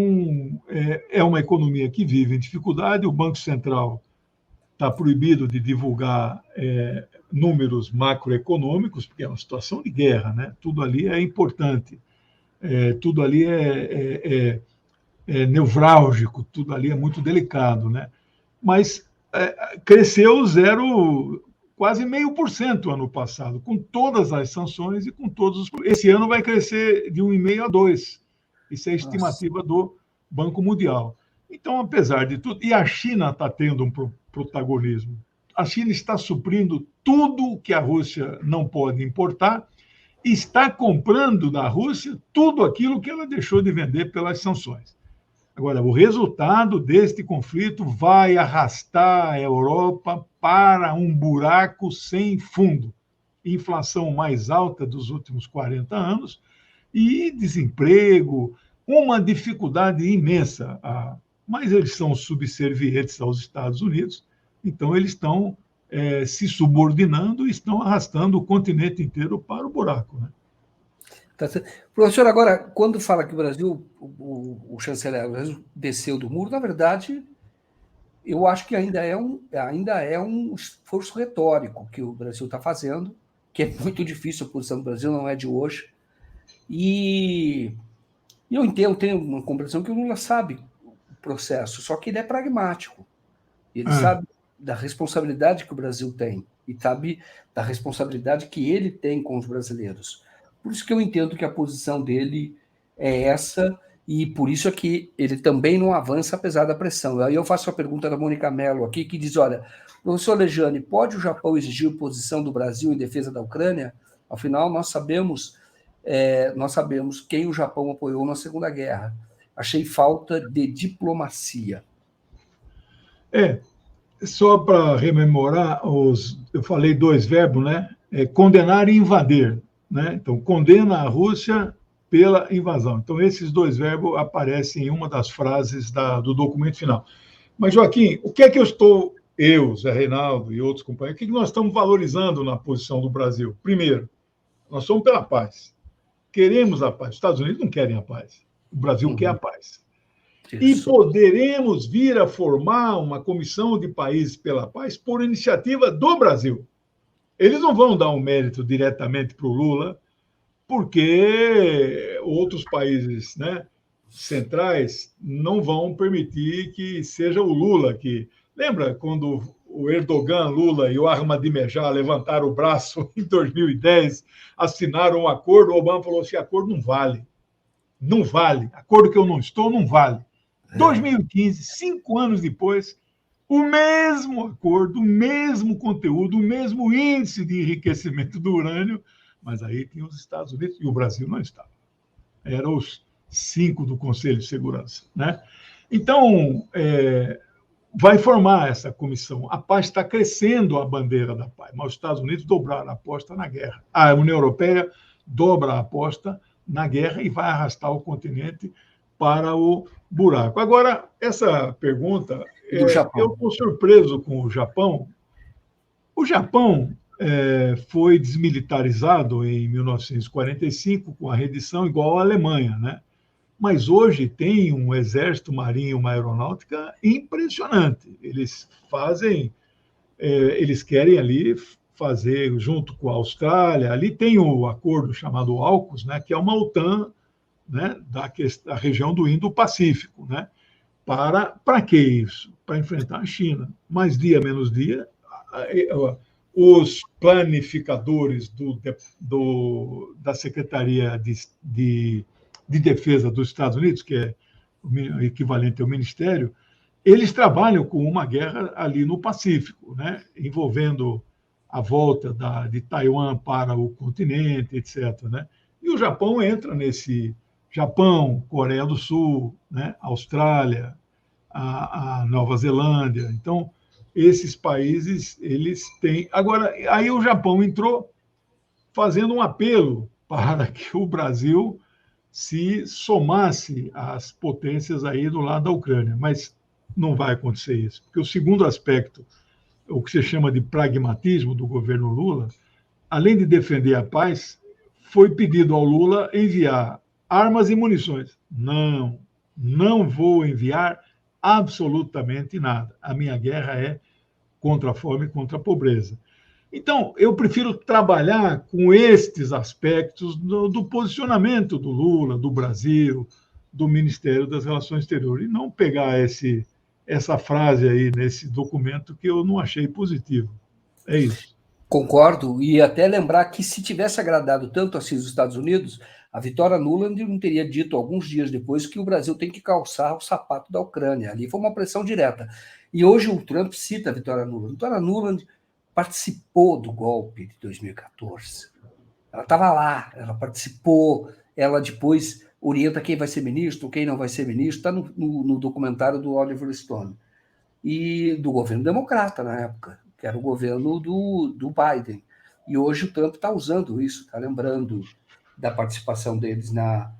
é uma economia que vive em dificuldade. O Banco Central está proibido de divulgar números macroeconômicos, porque é uma situação de guerra, né? Tudo ali é importante, tudo ali é nevrálgico, tudo ali é muito delicado, né? Mas cresceu quase 0,5% ano passado, com todas as sanções e com todos os. Esse ano vai crescer de 1,5% a 2%. Isso é a estimativa do Banco Mundial. Então, apesar de tudo, e a China está tendo um protagonismo. A China está suprindo tudo que a Rússia não pode importar e está comprando da Rússia tudo aquilo que ela deixou de vender pelas sanções. Agora, o resultado deste conflito vai arrastar a Europa para um buraco sem fundo. Inflação mais alta dos últimos 40 anos e desemprego, uma dificuldade imensa. Mas eles são subservientes aos Estados Unidos, então eles estão se subordinando e estão arrastando o continente inteiro para o buraco, né? Tá certo. Professor, agora, quando fala que o Brasil, o chanceler, o Brasil desceu do muro, na verdade, eu acho que ainda é um esforço retórico que o Brasil está fazendo, que é muito difícil, a posição do Brasil não é de hoje. E eu entendo, tenho uma compreensão que o Lula sabe o processo, só que ele é pragmático. Ele sabe da responsabilidade que o Brasil tem e sabe da responsabilidade que ele tem com os brasileiros. Por isso que eu entendo que a posição dele é essa, e por isso é que ele também não avança apesar da pressão. Aí eu faço a pergunta da Mônica Mello aqui, que diz, olha, professor Lejane, pode o Japão exigir posição do Brasil em defesa da Ucrânia? Afinal, nós sabemos quem o Japão apoiou na Segunda Guerra. Achei falta de diplomacia. Só para rememorar, eu falei 2 verbos, né? Condenar e invadir, né? Então, condena a Rússia pela invasão. Então, esses 2 verbos aparecem em uma das frases do documento final. Mas, Joaquim, o que é que eu, Zé Reinaldo e outros companheiros, o que nós estamos valorizando na posição do Brasil? Primeiro, nós somos pela paz. Queremos a paz. Os Estados Unidos não querem a paz. O Brasil quer a paz. Isso. E poderemos vir a formar uma comissão de países pela paz por iniciativa do Brasil. Eles não vão dar um mérito diretamente para o Lula, porque outros países, né, centrais não vão permitir que seja o Lula que... Lembra quando o Erdogan, Lula e o Ahmadinejad levantaram o braço em 2010, assinaram um acordo, o Obama falou assim, acordo não vale. Não vale. Acordo que eu não estou, não vale. 2015, 5 anos depois, o mesmo acordo, o mesmo conteúdo, o mesmo índice de enriquecimento do urânio, mas aí tinha os Estados Unidos e o Brasil não estava. Eram os 5 do Conselho de Segurança, né? Então, vai formar essa comissão. A paz está crescendo a bandeira da paz, mas os Estados Unidos dobraram a aposta na guerra. A União Europeia dobra a aposta na guerra e vai arrastar o continente para o buraco. Agora, essa pergunta, eu estou surpreso com o Japão. O Japão foi desmilitarizado em 1945 com a rendição igual à Alemanha, né? Mas hoje tem um exército marinho, uma aeronáutica impressionante. Eles querem ali fazer junto com a Austrália. Ali tem o acordo chamado AUKUS, né? Que é uma OTAN, né, da região do Indo-Pacífico, né? Para que isso? Para enfrentar a China. Mais dia, menos dia, os planificadores da Secretaria de Defesa dos Estados Unidos, que é o equivalente ao Ministério, eles trabalham com uma guerra ali no Pacífico, né? Envolvendo a volta de Taiwan para o continente, etc., né? E o Japão entra nesse... Japão, Coreia do Sul, né? Austrália, a Nova Zelândia. Então, esses países, eles têm... Agora, aí o Japão entrou fazendo um apelo para que o Brasil se somasse as potências aí do lado da Ucrânia, mas não vai acontecer isso, porque o segundo aspecto, o que se chama de pragmatismo do governo Lula, além de defender a paz, foi pedido ao Lula enviar armas e munições. Não, não vou enviar absolutamente nada. A minha guerra é contra a fome e contra a pobreza. Então, eu prefiro trabalhar com estes aspectos do posicionamento do Lula, do Brasil, do Ministério das Relações Exteriores, e não pegar essa frase aí nesse documento que eu não achei positivo. É isso. Concordo, e até lembrar que se tivesse agradado tanto assim os Estados Unidos, a Vitória Nuland não teria dito alguns dias depois que o Brasil tem que calçar o sapato da Ucrânia. Ali foi uma pressão direta. E hoje o Trump cita a Vitória Nuland. Vitória Nuland participou do golpe de 2014. Ela estava lá, ela participou, ela depois orienta quem vai ser ministro, quem não vai ser ministro, está no documentário do Oliver Stone. E do governo democrata na época, que era o governo do Biden. E hoje o Trump está usando isso, está lembrando da participação deles da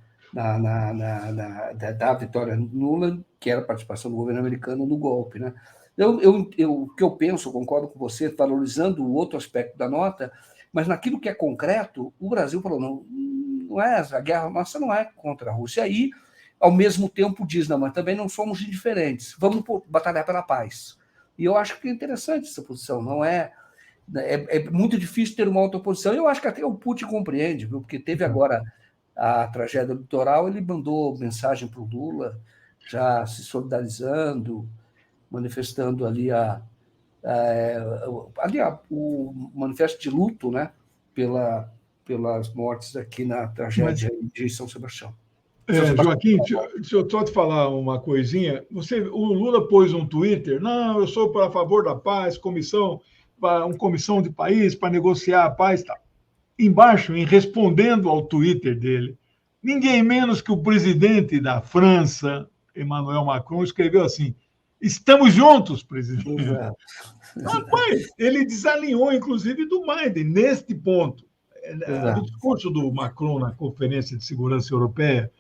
Vitória Nuland, que era a participação do governo americano no golpe. Né? O que eu penso, concordo com você, valorizando o outro aspecto da nota, mas naquilo que é concreto, o Brasil falou, não é, a guerra nossa não é contra a Rússia. Aí, ao mesmo tempo, diz, não, mas também não somos indiferentes, vamos batalhar pela paz. E eu acho que é interessante essa posição, não é... É muito difícil ter uma outra posição, e eu acho que até o Putin compreende, viu? Porque teve agora a tragédia eleitoral, ele mandou mensagem para o Lula, já se solidarizando, manifestando ali o manifesto de luto, né, pelas mortes aqui na tragédia de São Sebastião. Joaquim, deixa eu só te falar uma coisinha. O Lula pôs um Twitter, não, eu sou a favor da paz, uma comissão de país para negociar a paz. Tá. Embaixo, respondendo ao Twitter dele, ninguém menos que o presidente da França, Emmanuel Macron, escreveu assim, estamos juntos, presidente. Rapaz, ele desalinhou, inclusive, do Biden, neste ponto. O discurso do Macron na Conferência de Segurança Europeia,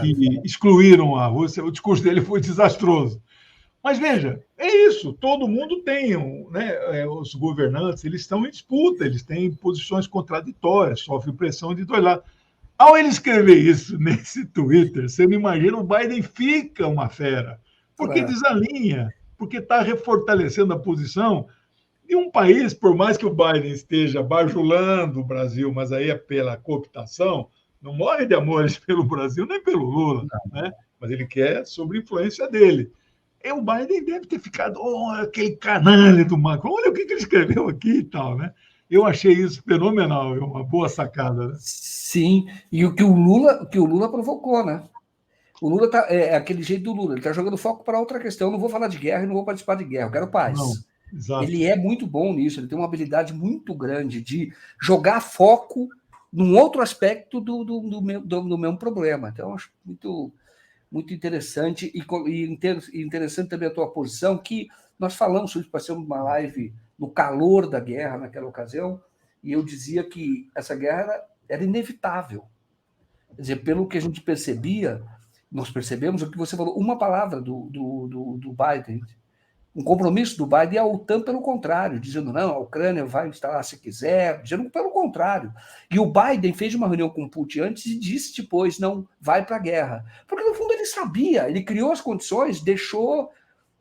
que excluíram a Rússia, o discurso dele foi desastroso. Mas veja, é isso, todo mundo tem, né, os governantes, eles estão em disputa, eles têm posições contraditórias, sofrem pressão de dois lados. Ao ele escrever isso nesse Twitter, você não imagina, o Biden fica uma fera, porque desalinha, porque está refortalecendo a posição de um país, por mais que o Biden esteja bajulando o Brasil, mas aí é pela cooptação, não morre de amores pelo Brasil, nem pelo Lula, né? Mas ele quer sob influência dele. E o Biden deve ter ficado, aquele canalha do Macron, olha o que ele escreveu aqui e tal, né? Eu achei isso fenomenal, uma boa sacada. Né? Sim, e o que o Lula provocou, né? O Lula é aquele jeito do Lula, ele está jogando foco para outra questão. Eu não vou falar de guerra e não vou participar de guerra, eu quero paz. Não, exato. Ele é muito bom nisso, ele tem uma habilidade muito grande de jogar foco num outro aspecto do mesmo problema. Então, eu acho muito interessante e interessante também a tua posição, que nós falamos, passamos uma live no calor da guerra naquela ocasião, e eu dizia que essa guerra era inevitável. Quer dizer, pelo que a gente percebia, nós percebemos o que você falou, uma palavra do Biden, um compromisso do Biden, e a OTAN, pelo contrário, dizendo, não, a Ucrânia vai instalar se quiser, dizendo pelo contrário. E o Biden fez uma reunião com o Putin antes e disse depois, não, vai para a guerra. Porque, no fundo, ele sabia, ele criou as condições,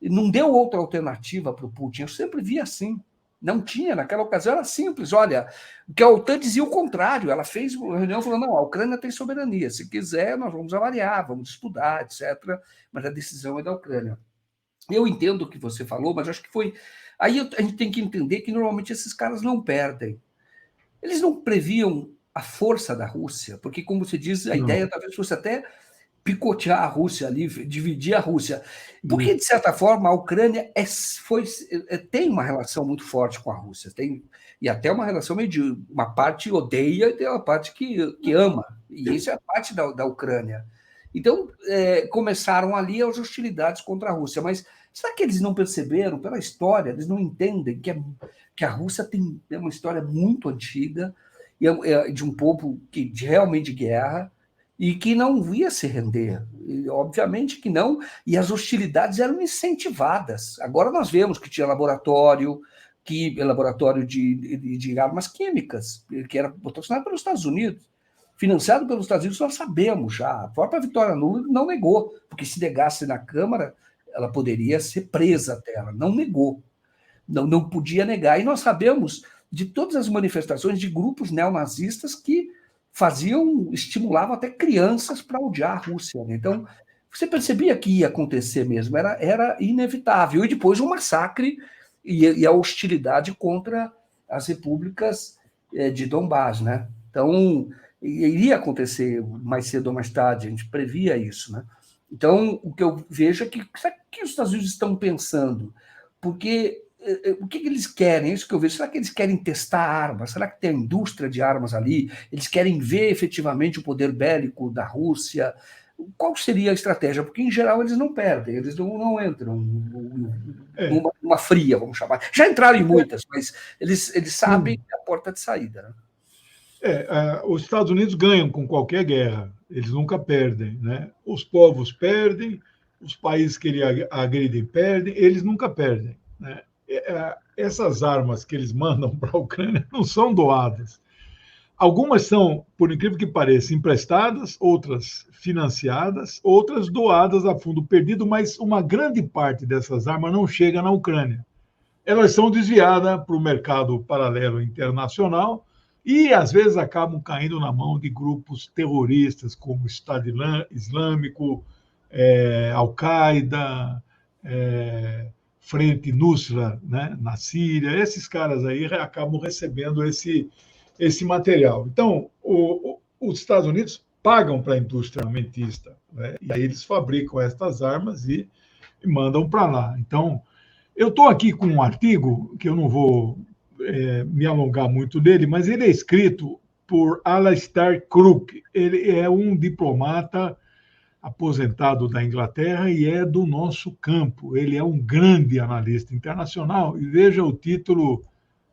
não deu outra alternativa para o Putin. Eu sempre vi assim. Não tinha, naquela ocasião era simples. Olha, que a OTAN dizia o contrário. Ela fez uma reunião falando, não, a Ucrânia tem soberania. Se quiser, nós vamos avaliar, vamos estudar, etc. Mas a decisão é da Ucrânia. Eu entendo o que você falou, mas acho que foi... Aí a gente tem que entender que normalmente esses caras não perdem. Eles não previam a força da Rússia, porque, como você diz, a ideia talvez fosse até picotear a Rússia ali, dividir a Rússia. Porque, de certa forma, a Ucrânia tem uma relação muito forte com a Rússia, e até uma relação meio de uma parte odeia e tem uma parte que ama. E isso é a parte da Ucrânia. Então, começaram ali as hostilidades contra a Rússia. Mas será que eles não perceberam, pela história, eles não entendem que a Rússia tem uma história muito antiga, de um povo realmente de guerra, e que não ia se render. E, obviamente que não, e as hostilidades eram incentivadas. Agora nós vemos que tinha laboratório de armas químicas, que era patrocinado pelos Estados Unidos, financiado pelos Estados Unidos, nós sabemos já. A própria Vitória Nuland não negou, porque se negasse na Câmara, ela poderia ser presa até. Ela não negou, não podia negar. E nós sabemos de todas as manifestações de grupos neonazistas que estimulavam até crianças para odiar a Rússia. Então, você percebia que ia acontecer mesmo, era inevitável. E depois um massacre e a hostilidade contra as repúblicas de Donbás, né? Então, iria acontecer mais cedo ou mais tarde, a gente previa isso, né? Então, o que eu vejo é que os Estados Unidos estão pensando? Porque o que eles querem? É isso que eu vejo. Será que eles querem testar armas? Será que tem a indústria de armas ali? Eles querem ver efetivamente o poder bélico da Rússia? Qual seria a estratégia? Porque, em geral, eles não perdem, eles não entram numa fria, vamos chamar. Já entraram em muitas, mas eles sabem a porta de saída, né? Os Estados Unidos ganham com qualquer guerra, eles nunca perdem, né? Os povos perdem, os países que eles agridem perdem, eles nunca perdem, né? Essas armas que eles mandam para a Ucrânia não são doadas. Algumas são, por incrível que pareça, emprestadas, outras financiadas, outras doadas a fundo perdido, mas uma grande parte dessas armas não chega na Ucrânia. Elas são desviadas para o mercado paralelo internacional e, às vezes, acabam caindo na mão de grupos terroristas, como o Estado Islâmico, Al-Qaeda, Frente Nusra, né, na Síria. Esses caras aí acabam recebendo esse material. Então, os Estados Unidos pagam para a indústria armamentista, né, e aí eles fabricam estas armas e mandam para lá. Então, eu estou aqui com um artigo, que eu não vou me alongar muito dele, mas ele é escrito por Alastair Crooke. Ele é um diplomata aposentado da Inglaterra e é do nosso campo. Ele é um grande analista internacional. E veja o título,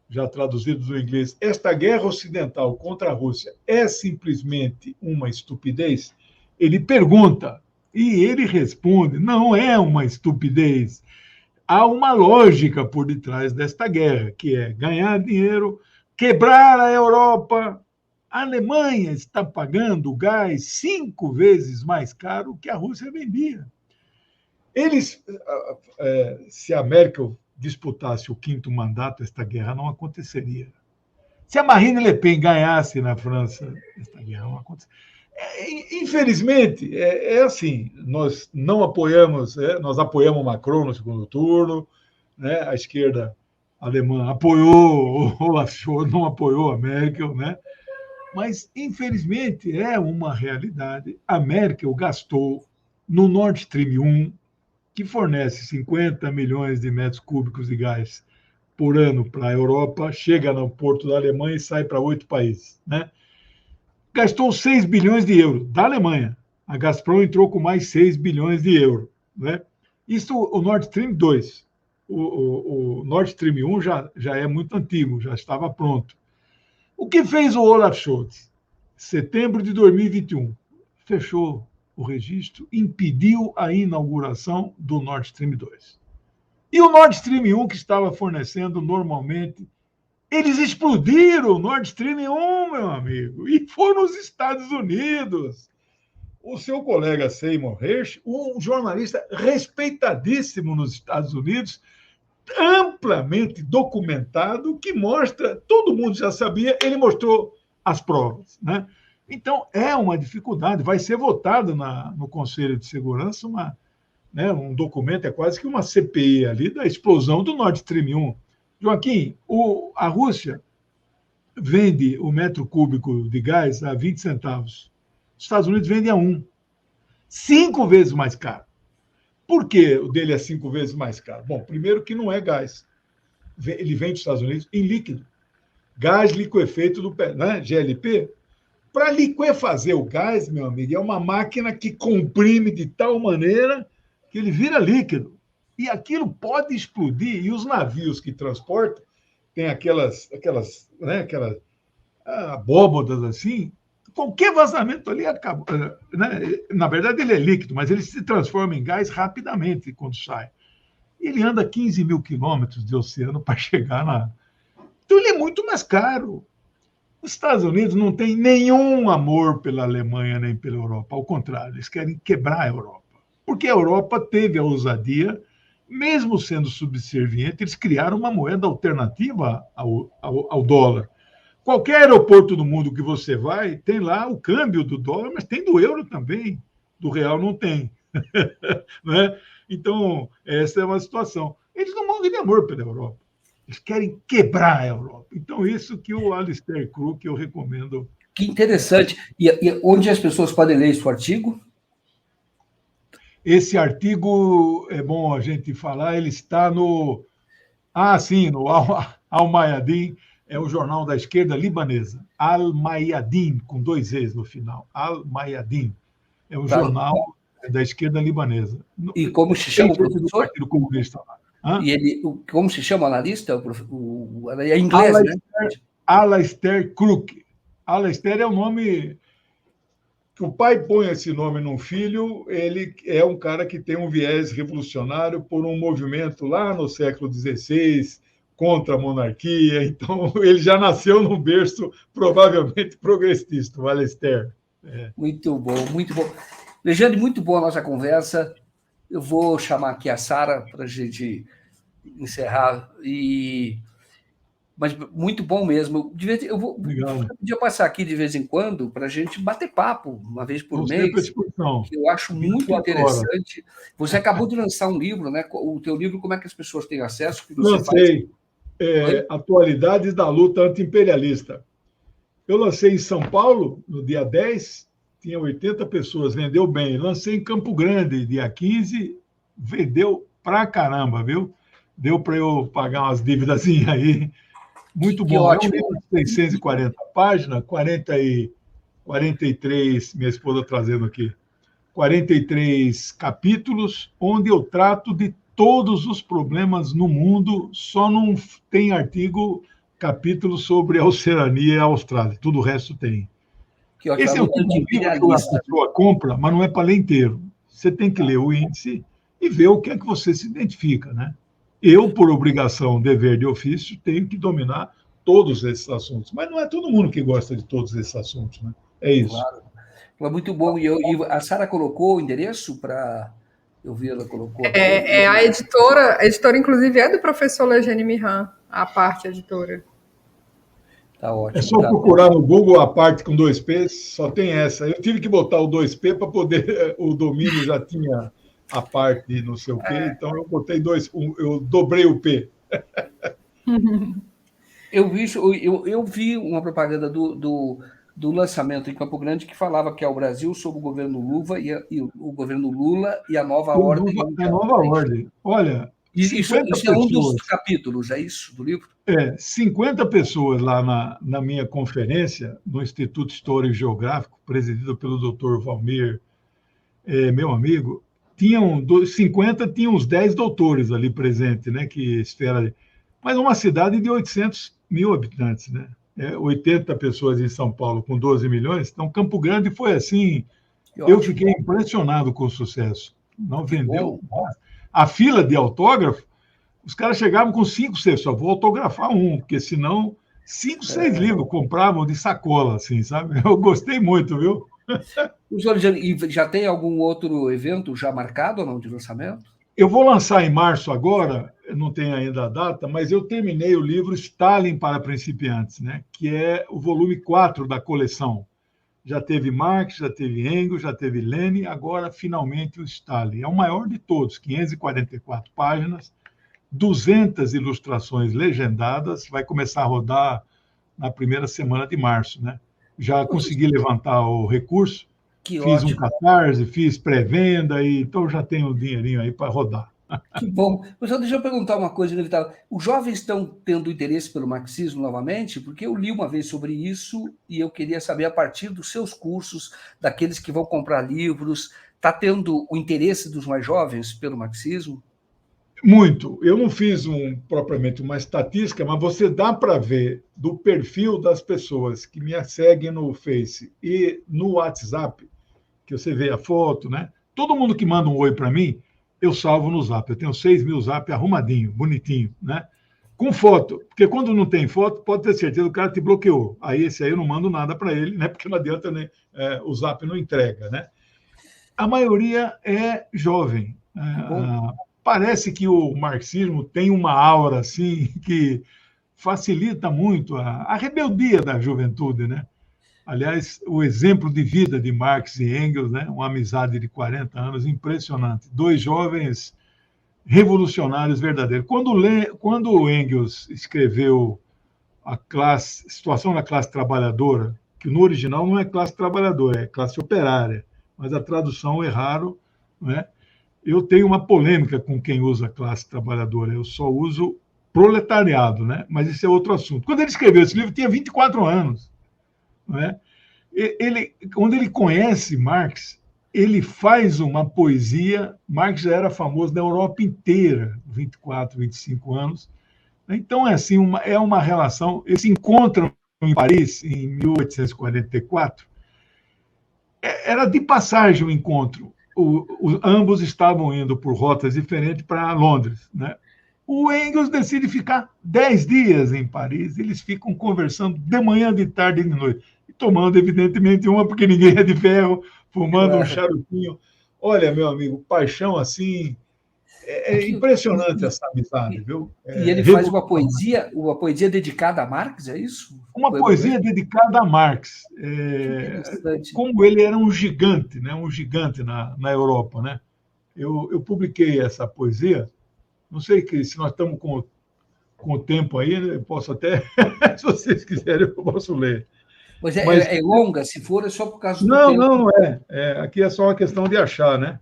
já traduzido do inglês: Esta guerra ocidental contra a Rússia é simplesmente uma estupidez? Ele pergunta, e ele responde: não é uma estupidez. Há uma lógica por detrás desta guerra, que é ganhar dinheiro, quebrar a Europa. A Alemanha está pagando gás 5 vezes mais caro que a Rússia vendia. Se a Merkel disputasse o 5º mandato, esta guerra não aconteceria. Se a Marine Le Pen ganhasse na França, esta guerra não aconteceria. Infelizmente, assim, nós não apoiamos, nós apoiamos Macron no segundo turno, né? A esquerda alemã apoiou o Olaf Scholz, não apoiou a Merkel, né? Mas, infelizmente, é uma realidade. A Merkel gastou no Nord Stream 1, que fornece 50 milhões de metros cúbicos de gás por ano para a Europa, chega no porto da Alemanha e sai para 8 países, né? Gastou 6 bilhões de euros da Alemanha. A Gazprom entrou com mais 6 bilhões de euros, né? Isso o Nord Stream 2. O Nord Stream 1 já é muito antigo, já estava pronto. O que fez o Olaf Scholz? Setembro de 2021. Fechou o registro, impediu a inauguração do Nord Stream 2. E o Nord Stream 1, que estava fornecendo normalmente, eles explodiram o Nord Stream 1, meu amigo, e foram os Estados Unidos. O seu colega Seymour Hersh, um jornalista respeitadíssimo nos Estados Unidos, amplamente documentado, que mostra, todo mundo já sabia, ele mostrou as provas, né? Então, é uma dificuldade. Vai ser votado no Conselho de Segurança um documento, é quase que uma CPI ali da explosão do Nord Stream 1. Joaquim, a Rússia vende o metro cúbico de gás a 20 centavos. Os Estados Unidos vendem a 1. 5 vezes mais caro. Por que o dele é 5 vezes mais caro? Bom, primeiro que não é gás. Ele vem dos Estados Unidos em líquido. Gás liquefeito né, GLP. Para liquefazer o gás, meu amigo, é uma máquina que comprime de tal maneira que ele vira líquido. E aquilo pode explodir. E os navios que transportam têm aquelas abóbodas assim, Qualquer vazamento ali acaba, né? Na verdade, ele é líquido, mas ele se transforma em gás rapidamente quando sai. Ele anda 15 mil quilômetros de oceano para chegar na. Então, ele é muito mais caro. Os Estados Unidos não têm nenhum amor pela Alemanha nem pela Europa. Ao contrário, eles querem quebrar a Europa. Porque a Europa teve a ousadia, mesmo sendo subserviente, eles criaram uma moeda alternativa ao dólar. Qualquer aeroporto do mundo que você vai, tem lá o câmbio do dólar, mas tem do euro também. Do real não tem. Né? Então, essa é uma situação. Eles não morrem de amor pela Europa. Eles querem quebrar a Europa. Então, isso que o Alistair Crooke eu recomendo. Que interessante. E onde as pessoas podem ler esse artigo? Esse artigo, é bom a gente falar, ele está no. Sim, no Al-Mayadin, é o jornal da esquerda libanesa. Al-Mayadin, com 2 Es no final. Al-Mayadin. É um jornal da esquerda libanesa. E como se chama o professor? Do Partido Comunista lá. E ele, como se chama o analista? É inglês, Alistair, né? Alistair Crooke. Alistair é o nome que o pai põe esse nome num filho. Ele é um cara que tem um viés revolucionário por um movimento lá no século XVI contra a monarquia. Então, ele já nasceu num berço provavelmente progressista, o Alistair. Muito bom, muito bom. Alexandre, muito boa a nossa conversa. Eu vou chamar aqui a Sara para a gente encerrar. Mas muito bom mesmo. Eu podia passar aqui de vez em quando para a gente bater papo, uma vez por mês, que eu acho muito interessante. Você acabou de lançar um livro, né? O teu livro, como é que as pessoas têm acesso? Que você Lancei. Atualidades da luta anti-imperialista. Eu lancei em São Paulo, no dia 10, tinha 80 pessoas, vendeu bem. Lancei em Campo Grande, dia 15, vendeu pra caramba, viu? Deu para eu pagar umas dívidas aí. Muito bom. Ótimo. É um livro de 640 páginas, 43, minha esposa trazendo aqui, 43 capítulos, onde eu trato de todos os problemas no mundo, só não tem capítulo sobre a Oceania e a Austrália, tudo o resto tem. Esse é o tipo de livro que a pessoa compra, mas não é para ler inteiro. Você tem que ler o índice e ver o que é que você se identifica, né? Eu, por obrigação, dever de ofício, tenho que dominar todos esses assuntos. Mas não é todo mundo que gosta de todos esses assuntos, né? É isso. Claro. Foi muito bom. E a Sara colocou o endereço para... Eu vi, ela colocou aqui. A editora, inclusive, é do professor Legene Mihan, a parte editora. Tá ótimo. É só procurar no Google a parte com 2 P's, só tem essa. Eu tive que botar o 2P para poder... O domínio já tinha a parte de não sei o quê, então eu botei eu dobrei o P. Eu vi uma propaganda do lançamento em Campo Grande que falava que é o Brasil sob o governo Lula e o governo Lula e a nova ordem. A nova ordem. Olha, isso é um dos capítulos, é isso, do livro? 50 pessoas lá na minha conferência, no Instituto Histórico e Geográfico, presidido pelo Dr. Valmir, meu amigo, 50 tinham uns 10 doutores ali presentes, né? Mas uma cidade de 800 mil habitantes, né? 80 pessoas em São Paulo com 12 milhões. Então, Campo Grande foi assim. Eu fiquei impressionado com o sucesso. Não vendeu. A fila de autógrafo, os caras chegavam com 5, 6, só vou autografar um, porque senão 5, 6 livros compravam de sacola, assim, sabe? Eu gostei muito, viu? E já tem algum outro evento já marcado ou não de lançamento? Eu vou lançar em março agora, não tenho ainda a data, mas eu terminei o livro Stalin para Principiantes, né? Que é o volume 4 da coleção. Já teve Marx, já teve Engels, já teve Lenin, agora finalmente o Stalin. É o maior de todos, 544 páginas, 200 ilustrações legendadas, vai começar a rodar na primeira semana de março, né? Já consegui levantar o recurso, fiz um Catarse, fiz pré-venda, então já tenho um dinheirinho aí para rodar. Que bom. Mas deixa eu perguntar uma coisa inevitável. Os jovens estão tendo interesse pelo marxismo novamente? Porque eu li uma vez sobre isso e eu queria saber, a partir dos seus cursos, daqueles que vão comprar livros, está tendo o interesse dos mais jovens pelo marxismo? Muito. Eu não fiz propriamente uma estatística, mas você dá para ver do perfil das pessoas que me seguem no Face e no WhatsApp, que você vê a foto, né? Todo mundo que manda um oi para mim, eu salvo no Zap. Eu tenho 6.000 Zap arrumadinho, bonitinho, né? Com foto. Porque quando não tem foto, pode ter certeza que o cara te bloqueou. Aí esse aí eu não mando nada para ele, né? Porque não adianta, né? O Zap não entrega, né? A maioria é jovem. Parece que o marxismo tem uma aura assim que facilita muito a rebeldia da juventude, né? Aliás, o exemplo de vida de Marx e Engels, né? Uma amizade de 40 anos impressionante. Dois jovens revolucionários verdadeiros. Quando o Engels escreveu a situação da classe trabalhadora, que no original não é classe trabalhadora, é classe operária, mas a tradução erraram, né? Eu tenho uma polêmica com quem usa classe trabalhadora, eu só uso proletariado, né? Mas isso é outro assunto. Quando ele escreveu esse livro, tinha 24 anos. Né? Quando ele conhece Marx, ele faz uma poesia. Marx já era famoso na Europa inteira, 24, 25 anos. Então, é assim, é uma relação. Eles se encontram em Paris, em 1844. Era de passagem o encontro. Ambos estavam indo por rotas diferentes para Londres. Né? O Engels decide ficar 10 dias em Paris. Eles ficam conversando de manhã, de tarde e de noite. E tomando, evidentemente, uma, porque ninguém é de ferro, fumando um charutinho. Olha, meu amigo, paixão assim. É impressionante essa amizade, viu? E ele faz uma poesia dedicada a Marx, é isso? Uma poesia dedicada a Marx. Como ele era um gigante, né? Um gigante na Europa. Né? Eu publiquei essa poesia. Não sei se nós estamos com o tempo aí, eu posso até, se vocês quiserem, eu posso ler. Mas é longa, se for, é só por causa do tempo. Não é. Aqui é só uma questão de achar, né?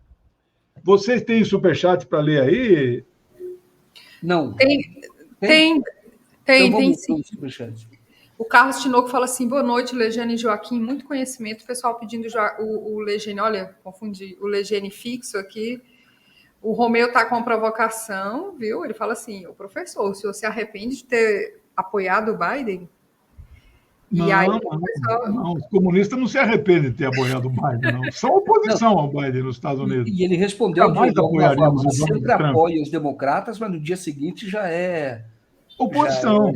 Vocês têm superchat para ler aí? Não. Tem sim. Superchat. O Carlos Tinoco fala assim, boa noite, Legiane e Joaquim, muito conhecimento. O pessoal pedindo o Legiane, olha, confundi, o Legiane fixo aqui. O Romeu está com uma provocação, viu? Ele fala assim, o professor, o senhor se arrepende de ter apoiado o Biden? Não, os comunistas não se arrependem de ter apoiado o Biden, não. São oposição ao Biden nos Estados Unidos. E ele respondeu jamais apoiaríamos o sempre Trump. Apoia os democratas, mas no dia seguinte já é... Oposição.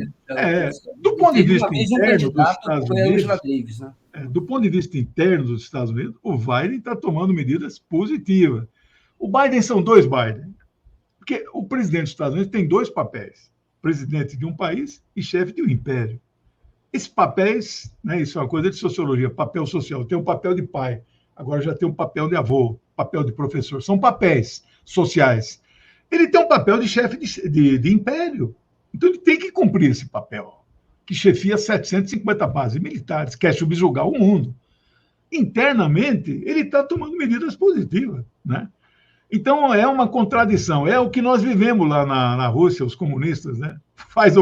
Do ponto de vista interno dos Estados Unidos, Davis, né? Do ponto de vista interno dos Estados Unidos, o Biden está tomando medidas positivas. O Biden são dois Biden. Porque o presidente dos Estados Unidos tem dois papéis: presidente de um país e chefe de um império. Esses papéis, né, isso é uma coisa de sociologia, papel social. Tem um papel de pai, agora já tem um papel de avô, papel de professor. São papéis sociais. Ele tem um papel de chefe de império. Então, ele tem que cumprir esse papel, que chefia 750 bases militares, quer subjugar o mundo. Internamente, ele está tomando medidas positivas. Né? Então, é uma contradição. É o que nós vivemos lá na Rússia, os comunistas. Né? Faz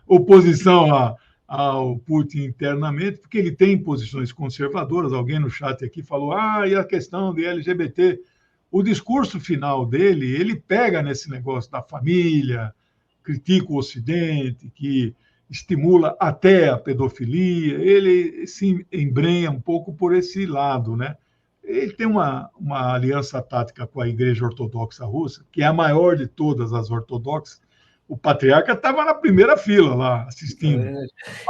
oposição ao Putin internamente, porque ele tem posições conservadoras. Alguém no chat aqui falou, e a questão de LGBT. O discurso final dele, ele pega nesse negócio da família, critica o Ocidente, que estimula até a pedofilia, ele se embrenha um pouco por esse lado, né? Ele tem uma aliança tática com a Igreja Ortodoxa Russa, que é a maior de todas as ortodoxas. O patriarca estava na primeira fila lá, assistindo.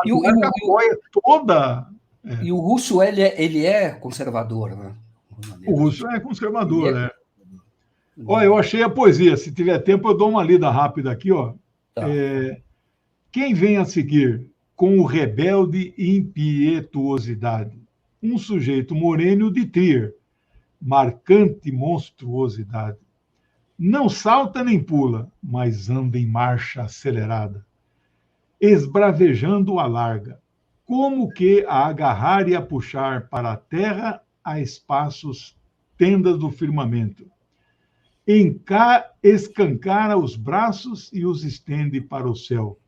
E o apoia toda... E o russo, ele é conservador, né? O russo é conservador, né? Olha, eu achei a poesia. Se tiver tempo, eu dou uma lida rápida aqui, ó. Tá. Quem vem a seguir com o rebelde impietuosidade? Um sujeito moreno de Trier, marcante monstruosidade. Não salta nem pula, mas anda em marcha acelerada, esbravejando a larga, como que a agarrar e a puxar para a terra a espaços tendas do firmamento. Escancara os braços e os estende para o céu.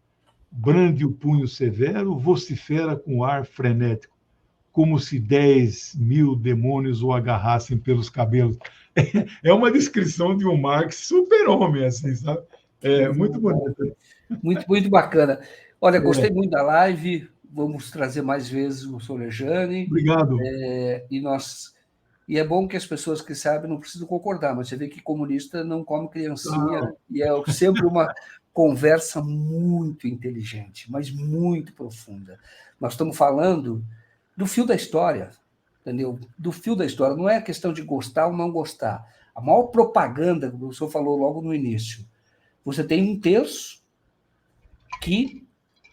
Brande o punho severo, vocifera com ar frenético, como se 10.000 demônios o agarrassem pelos cabelos. É uma descrição de um Marx super-homem, assim, sabe? Muito bonito. Muito, muito bacana. Olha, gostei muito da live. Vamos trazer mais vezes o Solejane. Obrigado. E é bom que as pessoas que sabem não precisam concordar, mas você vê que comunista não come criancinha, e é sempre uma conversa muito inteligente, mas muito profunda. Nós estamos falando do fio da história, entendeu? Do fio da história. Não é questão de gostar ou não gostar. A maior propaganda, como o senhor falou logo no início, você tem um terço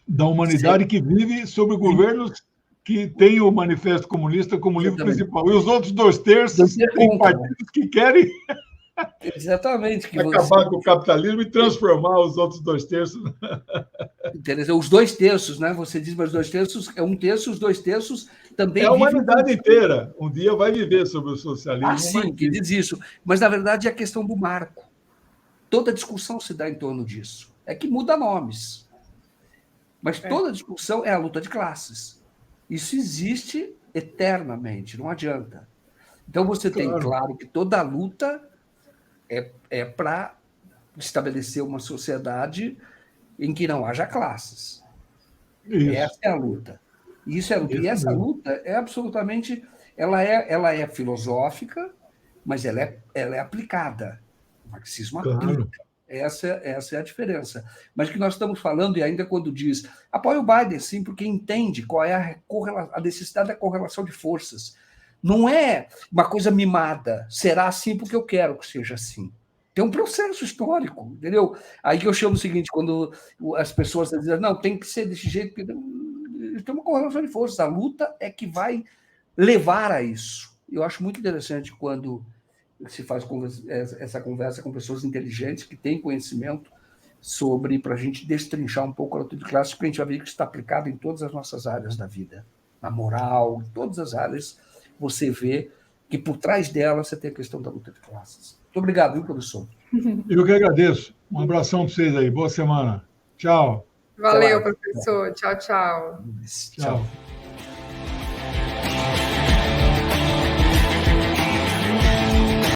da humanidade que vive sob governos que tem o Manifesto Comunista como livro principal. E os outros 2/3 têm partidos que querem exatamente acabar com o capitalismo e transformar os outros 2/3. Entendeu? Os 2/3, né? Você diz, mas 2/3 é 1/3, os 2/3 também. É a humanidade inteira. Um dia vai viver sobre o socialismo. Sim, que diz isso. Mas, na verdade, é a questão do marco. Toda discussão se dá em torno disso. É que muda nomes. Mas toda discussão é a luta de classes. Isso existe eternamente, não adianta. Então, você tem claro que toda luta é para estabelecer uma sociedade em que não haja classes. Isso. Essa é a luta. Isso é a luta. E essa luta é absolutamente... Ela é filosófica, mas ela é aplicada. O marxismo aplica. Essa é a diferença. Mas o que nós estamos falando, e ainda quando diz apoia o Biden, sim, porque entende qual é a necessidade da correlação de forças. Não é uma coisa mimada. Será assim porque eu quero que seja assim. Tem um processo histórico, entendeu? Aí que eu chamo o seguinte, quando as pessoas dizem, não, tem que ser desse jeito, porque tem uma correlação de forças. A luta é que vai levar a isso. Eu acho muito interessante quando se faz essa conversa com pessoas inteligentes que têm conhecimento sobre, para a gente destrinchar um pouco a luta de classe, porque a gente vai ver que está aplicado em todas as nossas áreas da vida. Na moral, em todas as áreas, você vê que por trás dela você tem a questão da luta de classes. Muito obrigado, viu, professor? Eu que agradeço. Um abração para vocês aí. Boa semana. Tchau. Valeu, professor. Tchau, tchau. Tchau.